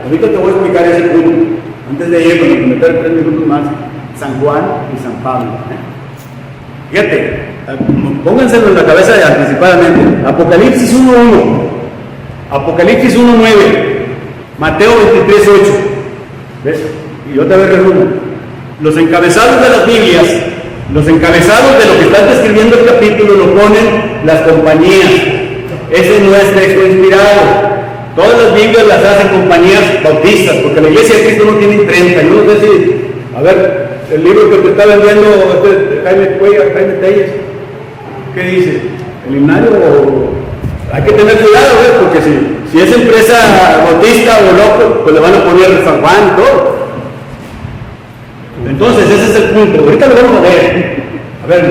Ahorita te voy a explicar ese punto. Antes de ir, con meter 3 minutos más, San Juan y San Pablo. Fíjate, pónganselo en la cabeza anticipadamente. Apocalipsis 1:1, Apocalipsis 1:9, Mateo 23:8. ¿Ves? Y otra vez resumo. Los encabezados de las Biblias, los encabezados de lo que están describiendo el capítulo lo ponen las compañías. Ese no es texto inspirado. Todas las Biblias las hacen compañías bautistas, porque la Iglesia de Cristo no tiene imprenta. Yo no sé si, a ver, el libro que te está vendiendo Jaime Cuellar, Jaime Telles, ¿qué dice? ¿El himnario? Hay que tener cuidado, ¿ves? Porque si es empresa bautista o loco, pues le van a poner San Juan y todo. Entonces, ese es el punto. Ahorita lo vamos a ver. A ver.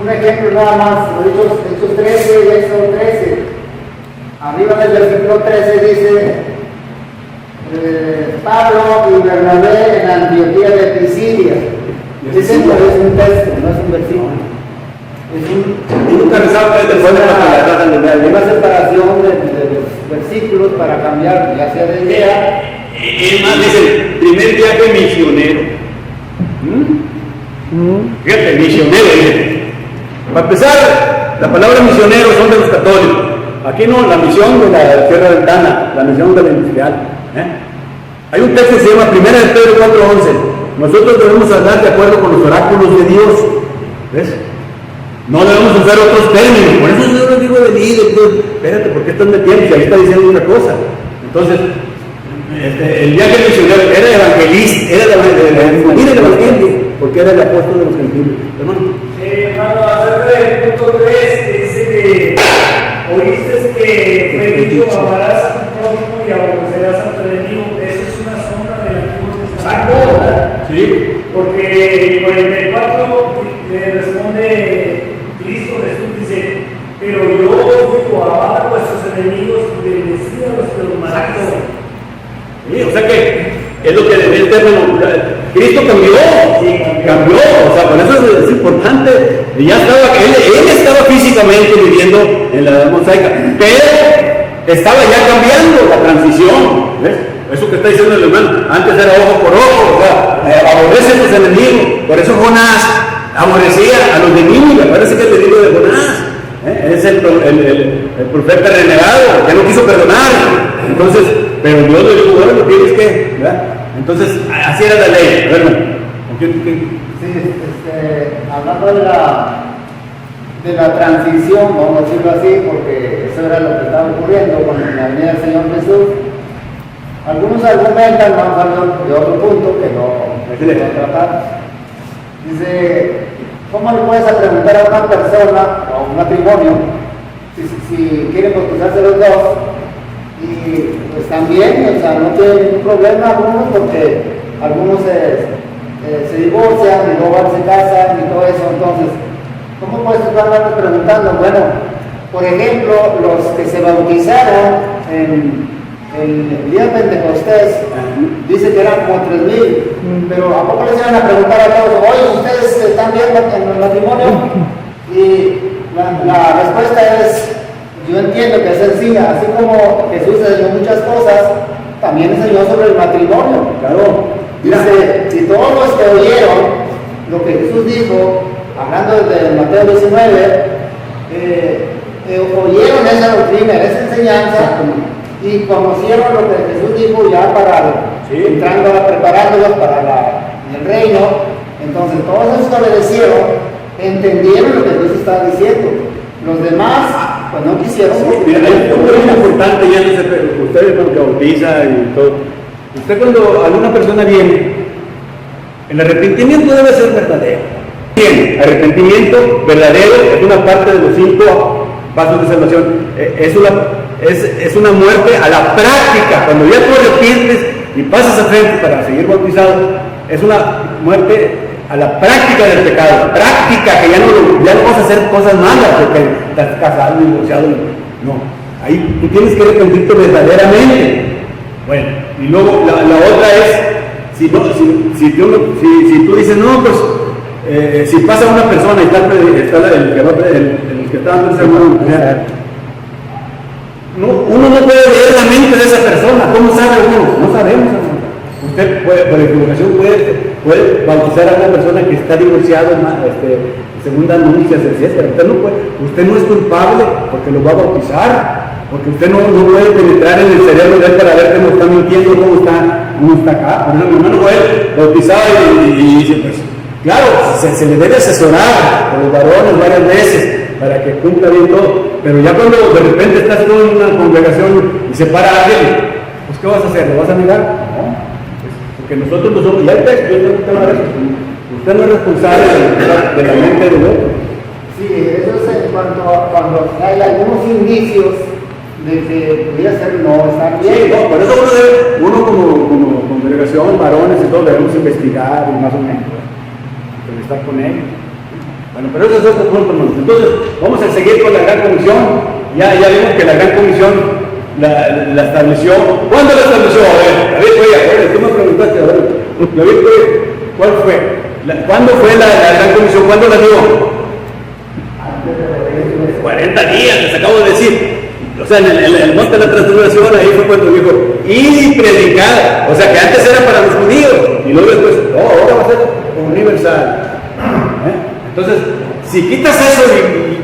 Un ejemplo nada más, Hechos 13 y Éxodo 13. Arriba del versículo 13 dice, Pablo y Bernabé en Antioquía de Pisidia. Ese no es un texto, no es un versículo. Es nunca rezaba después de una separación de los versículos para cambiar, ya sea de idea. Es más, dice, primer viaje misionero. Fíjate, misionero, dice. Para empezar, la palabra misionero son de los católicos. Aquí no, la misión de la Tierra del Tana, la misión de la industrial. Hay un texto que se llama 1 de Pedro 4:11. Nosotros debemos hablar de acuerdo con los oráculos de Dios. ¿Ves? No debemos usar otros términos. Por eso yo les digo de líder. Espérate, ¿por qué estás metiendo? Si ahí está diciendo otra cosa. Entonces, el viaje misionero era evangelista, era el evangelio, porque era el apóstol de los gentiles. Hermano. Hermano, acerca del punto 3, dice que oíste que fue dicho, amarás a tu prójimo y aborrecerás a tu enemigo. Eso es una sombra del Antiguo Testamento, ¿verdad? Sí. Porque el 44 le responde Cristo, Jesús dice, pero yo os digo, amad a vuestros enemigos y bendecid a los que los maldigan. Sí, o sea que es lo que el término, Cristo cambió, o sea, por eso es importante. Ya estaba, él estaba físicamente viviendo en la edad mosaica, pero estaba ya cambiando la transición. ¿Ves? Eso que está diciendo el hermano, antes era ojo por ojo, o sea, aborrece a tus enemigos. Por eso Jonás aborrecía a los de Nínive, parece que es el libro de Jonás. Es el profeta renegado que no quiso perdonar. Entonces, pero Dios le dijo, bueno, tienes que, ¿verdad? Entonces, así era la ley. A ver, Sí, hablando de la transición, vamos a decirlo así, porque eso era lo que estaba ocurriendo con la venida del Señor Jesús. Algunos argumentan, vamos a hablar de otro punto que no voy a tratar. Dice, ¿cómo le puedes preguntar a una persona o a un matrimonio si quieren bautizarse los dos? Y pues también, o sea, no tienen ningún problema algunos, porque algunos se divorcian y luego se casan y todo eso. Entonces, ¿cómo puedes estar preguntando? Bueno, por ejemplo, los que se bautizaron en el día de Pentecostés, dice que eran como 3,000, pero ¿a poco les iban a preguntar a todos, oye, ustedes están viendo en el matrimonio? Y la respuesta es, yo entiendo que es sencilla, así como Jesús enseñó muchas cosas, también enseñó sobre el matrimonio. Claro. Dice, si todos los que oyeron lo que Jesús dijo, hablando de Mateo 19, oyeron esa doctrina, esa enseñanza, y conocieron lo que Jesús dijo ya entrando, preparándolos para el reino, entonces todos esos que obedecieron, entendieron lo que Jesús estaba diciendo. Los demás, pues no quisieron. Mira, hay un punto importante, ya no sé, ustedes cuando que bautiza y todo. Usted cuando alguna persona viene, el arrepentimiento debe ser verdadero. Bien, arrepentimiento verdadero es una parte de los 5 pasos de salvación. Es una muerte a la práctica. Cuando ya tú arrepientes y pasas a frente para seguir bautizado, es una muerte a la práctica del pecado. Práctica, que ya no vas a hacer cosas malas porque estás casado, divorciado. No, ahí tú tienes que arrepentirte verdaderamente. Bueno, y luego la otra es, si tú dices, no, pues, si pasa una persona y está el que está dando el sermón, uno no puede leer la mente de esa persona. ¿Cómo sabe uno? No sabemos, hermano. usted puede, por equivocación puede bautizar a una persona que está divorciada, segunda nupcias, etc. Usted no es culpable porque lo va a bautizar, porque usted no puede penetrar en el cerebro de él para ver cómo está mintiendo, cómo está acá. Por ejemplo, mi hermano Joel bautizaba y dice, pues, claro, se le debe asesorar a los varones varias veces para que cumpla bien todo, pero ya cuando de repente estás tú en una congregación y se para alguien, pues ¿qué vas a hacer? ¿Lo vas a negar? No, porque nosotros no somos, ya el texto, usted no es responsable de la mente del otro. Sí, eso es cuando hay algunos indicios de que pudiera ser no estar bien. Sí, no, por eso uno como congregación, varones y todo, debemos investigar y más o menos estar con ellos. Bueno, pero eso es otro punto, hermanos. Entonces, vamos a seguir con la Gran Comisión. Ya vimos que la Gran Comisión la estableció. ¿Cuándo la estableció? A ver, tú me preguntaste, a ver, ¿cuál fue? ¿Cuándo fue la Gran Comisión? ¿Cuándo la dio? 40 días, les acabo de decir. O sea, en el monte de la transfiguración, ahí fue cuando dijo, y predicar. O sea, que antes era para los judíos, y luego después, ahora va a ser universal. Entonces, si quitas eso,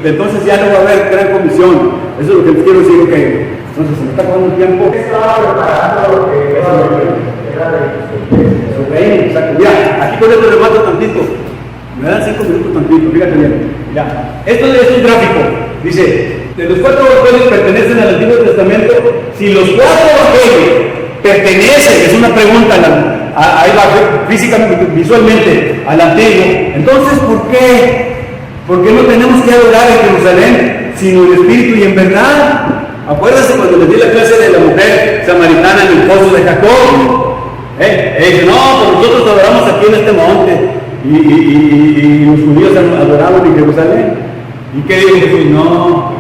entonces ya no va a haber Gran Comisión. Eso es lo que les quiero decir, ok. Entonces, se me está acabando el tiempo. Estaba preparando lo que era de Exacto. Mira, aquí con esto remato tantito. Me dan 5 minutos tantito, fíjate bien. Ya. Esto es un gráfico. Dice, de los 4 evangelios pertenecen al Antiguo Testamento. Si los 4 evangelios pertenecen, es una pregunta, ahí va físicamente, visualmente, al Antiguo, entonces ¿por qué? ¿Por qué no tenemos que adorar en Jerusalén, sino en espíritu y en verdad? Acuérdense cuando les di la clase de la mujer samaritana en el pozo de Jacob. Dice, no, pues nosotros adoramos aquí en este monte, y los judíos adoraban en Jerusalén. ¿Y qué dijo Jesús? No,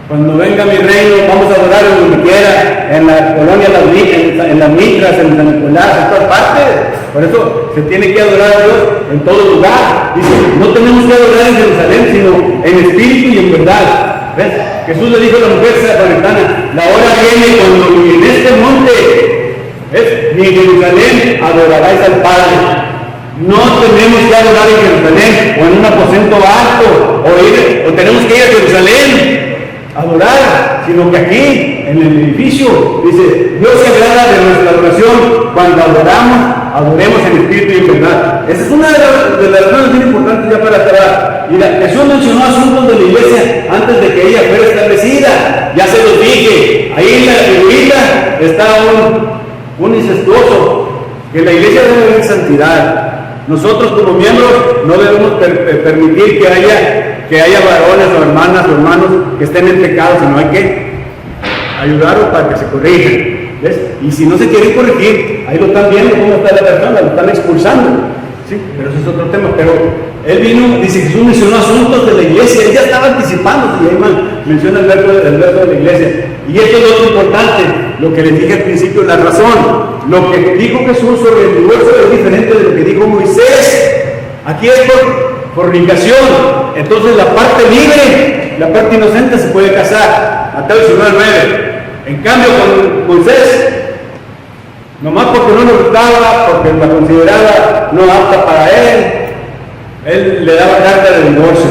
cuando venga mi reino, vamos a adorar en donde quiera, en la colonia, en las mitras, en San Nicolás, en todas partes. Por eso se tiene que adorar a Dios en todo lugar. Dice, no tenemos que adorar en Jerusalén, sino en espíritu y en verdad. ¿Ves? Jesús le dijo a la mujer samaritana, la hora viene cuando ni en este monte, ¿ves? Ni en Jerusalén adoraráis al Padre. No tenemos que adorar en Jerusalén o en un aposento alto, o tenemos que ir a Jerusalén adorar, sino que aquí, en el edificio, dice, Dios se agrada de nuestra adoración cuando adoremos en espíritu y en verdad. Esa es una de las cosas bien importantes ya para acabar. Mira, Jesús mencionó asuntos de la iglesia antes de que ella fuera establecida. Ya se los dije, ahí en la figurita está un incestuoso, que la iglesia debe haber santidad. Nosotros como miembros no debemos permitir que haya varones o hermanas o hermanos que estén en pecado, sino hay que ayudarlos para que se corrijan. ¿Ves? Y si no se quieren corregir, ahí lo están viendo cómo está la persona, lo están expulsando. ¿Sí? Pero eso es otro tema. Pero él vino, dice, Jesús mencionó asuntos de la iglesia, él ya estaba anticipando, y ahí menciona el verso de la iglesia. Y esto es lo importante, lo que les dije al principio, la razón. Lo que dijo Jesús sobre el divorcio es diferente de lo que dijo Moisés. Aquí es por fornicación. Entonces la parte libre, la parte inocente se puede casar. Mateo 19:9. En cambio con Moisés, nomás porque no le gustaba, porque la consideraba no apta para él le daba carta de divorcio.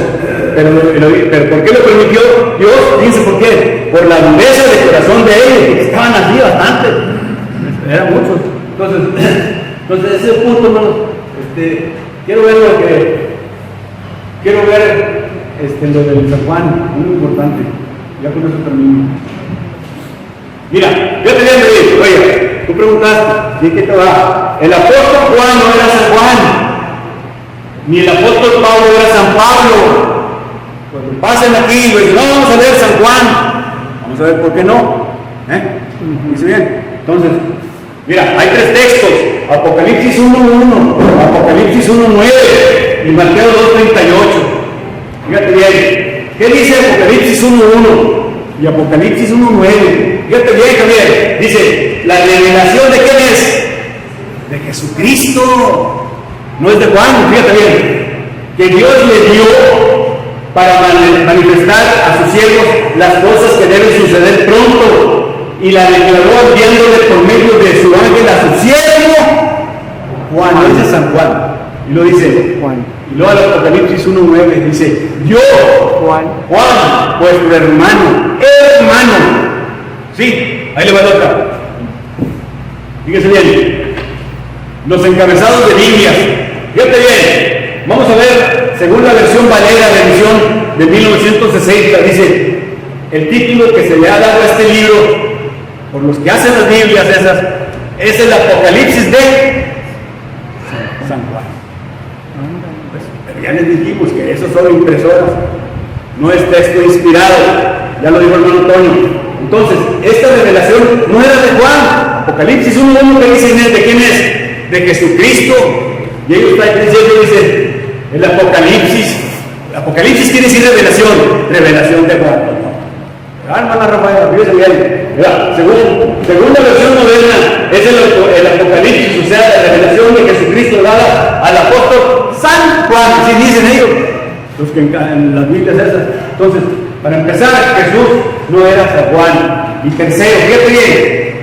Pero ¿por qué lo permitió Dios? Fíjense por qué. Por la dureza de corazón de ellos, que estaban así bastante. Eran muchos. Entonces ese es el punto, hermanos. Quiero ver lo del San Juan, muy importante. Ya con eso termino. Mira, yo te voy a pedir, oye, tú preguntaste, ¿sí qué te va? El apóstol Juan no era San Juan, ni el apóstol Pablo era San Pablo. Cuando pasen aquí, pues no vamos a leer San Juan, vamos a ver por qué no. Dice bien. Entonces, mira, hay 3 textos: Apocalipsis 1:1, Apocalipsis 1:9 y Mateo 2:38. Fíjate bien, ¿qué dice Apocalipsis 1:1 y Apocalipsis 1:9? Fíjate bien, Javier, dice, la revelación de quién es, de Jesucristo, no es de Juan. Fíjate bien, que Dios le dio para manifestar a sus siervos las cosas que deben suceder pronto, y la declaró enviándole por medio de su ángel a su siervo Juan, no dice San Juan. Y lo dice Juan. Y luego al Apocalipsis 1:9 dice, yo, Juan. vuestro hermano. Sí, ahí le va la otra. Fíjese bien. Los encabezados de Biblias. Fíjate bien. Vamos a ver, según la versión Valera de edición de 1960, dice, el título que se le ha dado a este libro, por los que hacen las Biblias esas, es el Apocalipsis de San Juan. Pero ya les dijimos que eso son impresoras, no es texto inspirado, ya lo dijo el hermano Toño. Entonces, esta revelación no era de Juan. Apocalipsis 1:1 que dicen de quién es, de Jesucristo. Y ellos están diciendo, dice, el Apocalipsis quiere decir revelación de Juan. Hermana Rafaela, fíjese bien. Según la versión moderna, es el Apocalipsis, o sea, la revelación de Jesucristo dada al apóstol San Juan, así dicen ellos, los que en las Biblias esas. Entonces, para empezar, Jesús no era San Juan. Y tercero, fíjate bien,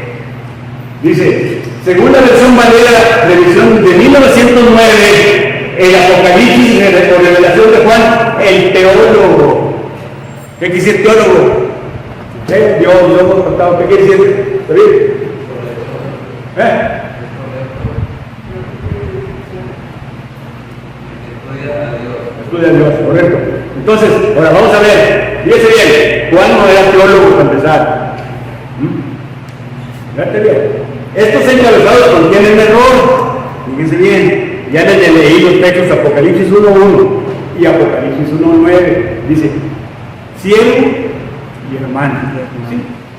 dice, según la versión Valera, revisión de 1909, el Apocalipsis o revelación de Juan, el teólogo. ¿Qué quiere decir teólogo? Dios, ¿qué quiere decir? ¿Está bien? Estudia a Dios, correcto. Entonces, ahora vamos a ver, fíjese bien, Juan no era teólogo para empezar. Fíjate bien. Estos encabezados contienen error. Fíjense bien, ya les leí los textos Apocalipsis 1:1 y Apocalipsis 1:9. Dice, siervo y hermano. ¿Sí?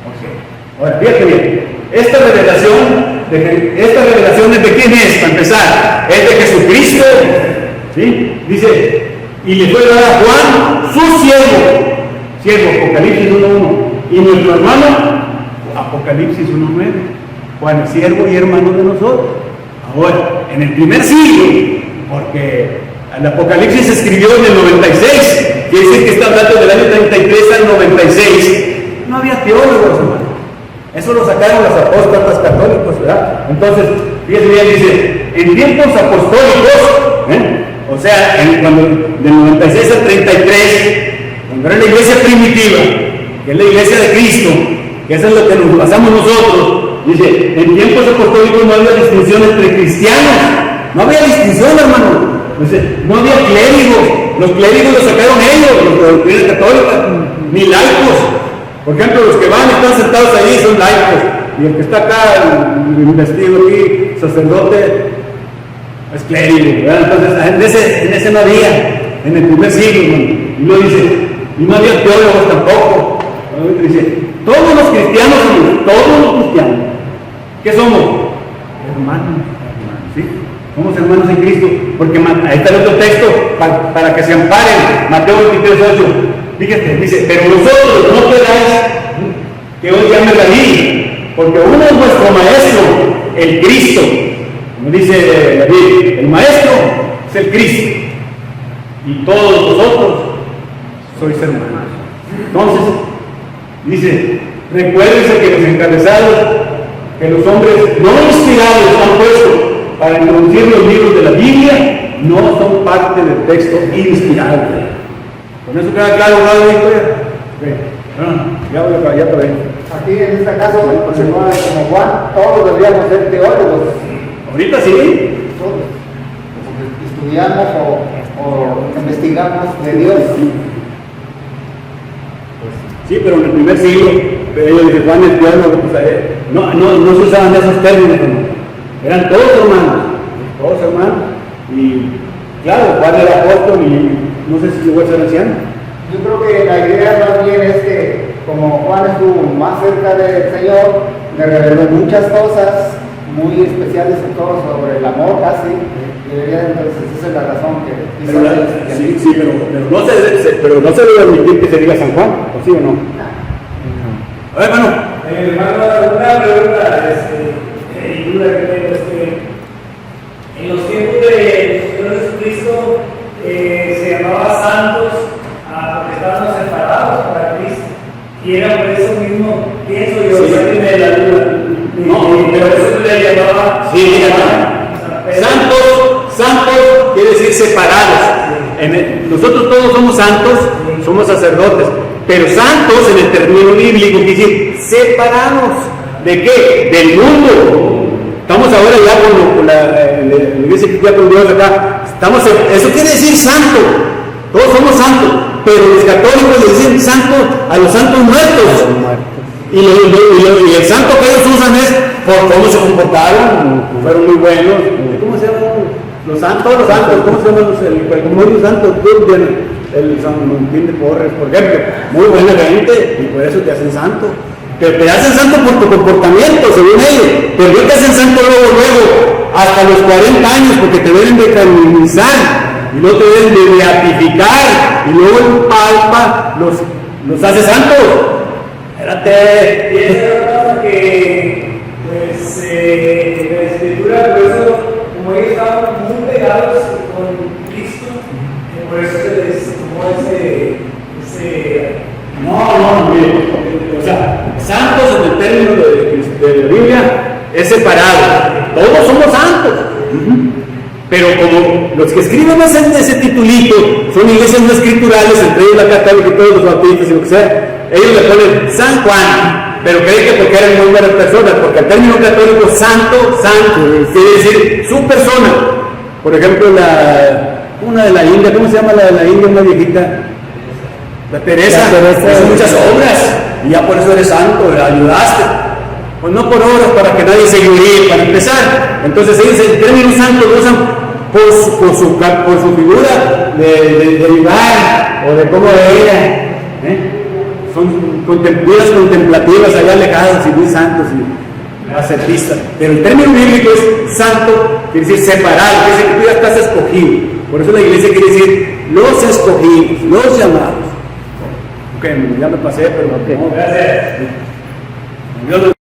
Okay. Ahora, fíjate bien, esta revelación es de quién es, para empezar, es de Jesucristo. ¿Sí? Dice, y le fue dada a Juan, su siervo, Apocalipsis 1:1, y nuestro hermano, Apocalipsis 1:9. Juan es siervo y hermano de nosotros. Ahora, en el primer siglo, porque el Apocalipsis se escribió en el 96, quiere decir que está hablando del año 33 al 96, no había teólogos, hermano. Eso lo sacaron los apóstoles católicos, ¿verdad? Entonces, fíjense bien, dice, en tiempos apostólicos, o sea, cuando del 96 al 33, cuando era la iglesia primitiva, que es la iglesia de Cristo, que eso es lo que nos pasamos nosotros, dice, en tiempos apostólicos no había distinción entre cristianos, no había distinción, hermano. Dice, no había clérigos, los clérigos los sacaron ellos, los de la doctrina católica, ni laicos. Por ejemplo, los que van y están sentados ahí son laicos, y el que está acá, el vestido aquí, sacerdote, es clérigo, ¿verdad? Entonces, en ese no había, en el primer siglo, hermano. Y lo dice, y no había teólogos tampoco. Dice, todos los cristianos somos, todos los cristianos, ¿qué somos? Hermanos, ¿sí? Somos hermanos en Cristo, porque ahí está el otro texto, para que se amparen, Mateo 23:8, fíjate, dice, pero vosotros no queráis que os llame David, porque uno es vuestro maestro, el Cristo, como dice David, el maestro es el Cristo, y todos vosotros sois hermanos. Entonces, dice, recuérdense que los encabezados, que los hombres no inspirados han puesto para introducir los libros de la Biblia, no son parte del texto inspirado. ¿Con eso queda claro, ¿verdad, Víctor? Ya te ven. Aquí en este caso, como Juan, todos deberíamos ser teólogos. Ahorita sí. Todos. Estudiamos o investigamos de Dios. Sí, pero en el primer siglo, ellos dicen, Juan es teólogo, pues, no se usaban esos términos, ¿no? Eran todos hermanos, y claro, Juan era apóstol y no sé si llegó a ser anciano. Yo creo que la idea más bien es que como Juan estuvo más cerca del Señor, le reveló muchas cosas muy especiales en todo sobre el amor casi, entonces esa es la razón que sí, pero no se debe admitir que se diga San Juan, ¿o sí o no? A ver, hermano. Hermano, una pregunta, y duda que tengo, en los tiempos de Señor Jesucristo se llamaba santos porque estaban separados para Cristo, y era por eso mismo, pienso yo, sáquenme de la duda, pero eso le llamaba santo nosotros todos somos santos, somos sacerdotes, pero santos en el término bíblico quiere decir separados. ¿De qué? Del mundo. Estamos ahora ya con la iglesia cristiana con Dios acá. Eso quiere decir santo. Todos somos santos, pero los católicos le dicen santo a los santos muertos. Y el santo que ellos usan es por cómo se comportaron, fueron muy buenos. ¿Cómo se llaman? Los santos, todos los santos, ¿cómo se llaman los santos? El San Martín de Porres, por ejemplo, muy buena gente, y por eso te hacen santo. Te hacen santo por tu comportamiento, según ellos, pero no te hacen santo luego, hasta los 40 años, porque te deben de canonizar, y luego te deben de beatificar, y luego el Papa los hace santos. Espérate. Y es verdad que, pues, la Escritura, por eso, como ellos estaban muy pegados con Cristo, por eso se les tomó ese No, mire, o sea, santos en el término de la Biblia es separado. Todos somos santos. Pero como los que escriben ese titulito son iglesias no escriturales, entre ellos la católica y todos los bautistas y lo que sea, ellos le ponen San Juan, pero creen que porque eran muy buenas personas, porque el término católico santo quiere decir su persona. Por ejemplo, una de la India, ¿cómo se llama la de la India? Una viejita, la Teresa, hizo muchas obras y ya por eso eres santo, le ayudaste. Pues no por obras para que nadie se gloríe, para empezar. Entonces ellos el término santo lo usan por su figura de ayudar o de cómo era. Son vidas contemplativas allá alejadas y muy santos y ascetistas. Pero el término bíblico es santo, quiere decir separado, quiere decir que tú ya estás escogido. Por eso la iglesia quiere decir los escogidos, los llamados. Ok, ya me pasé, pero Gracias. Dios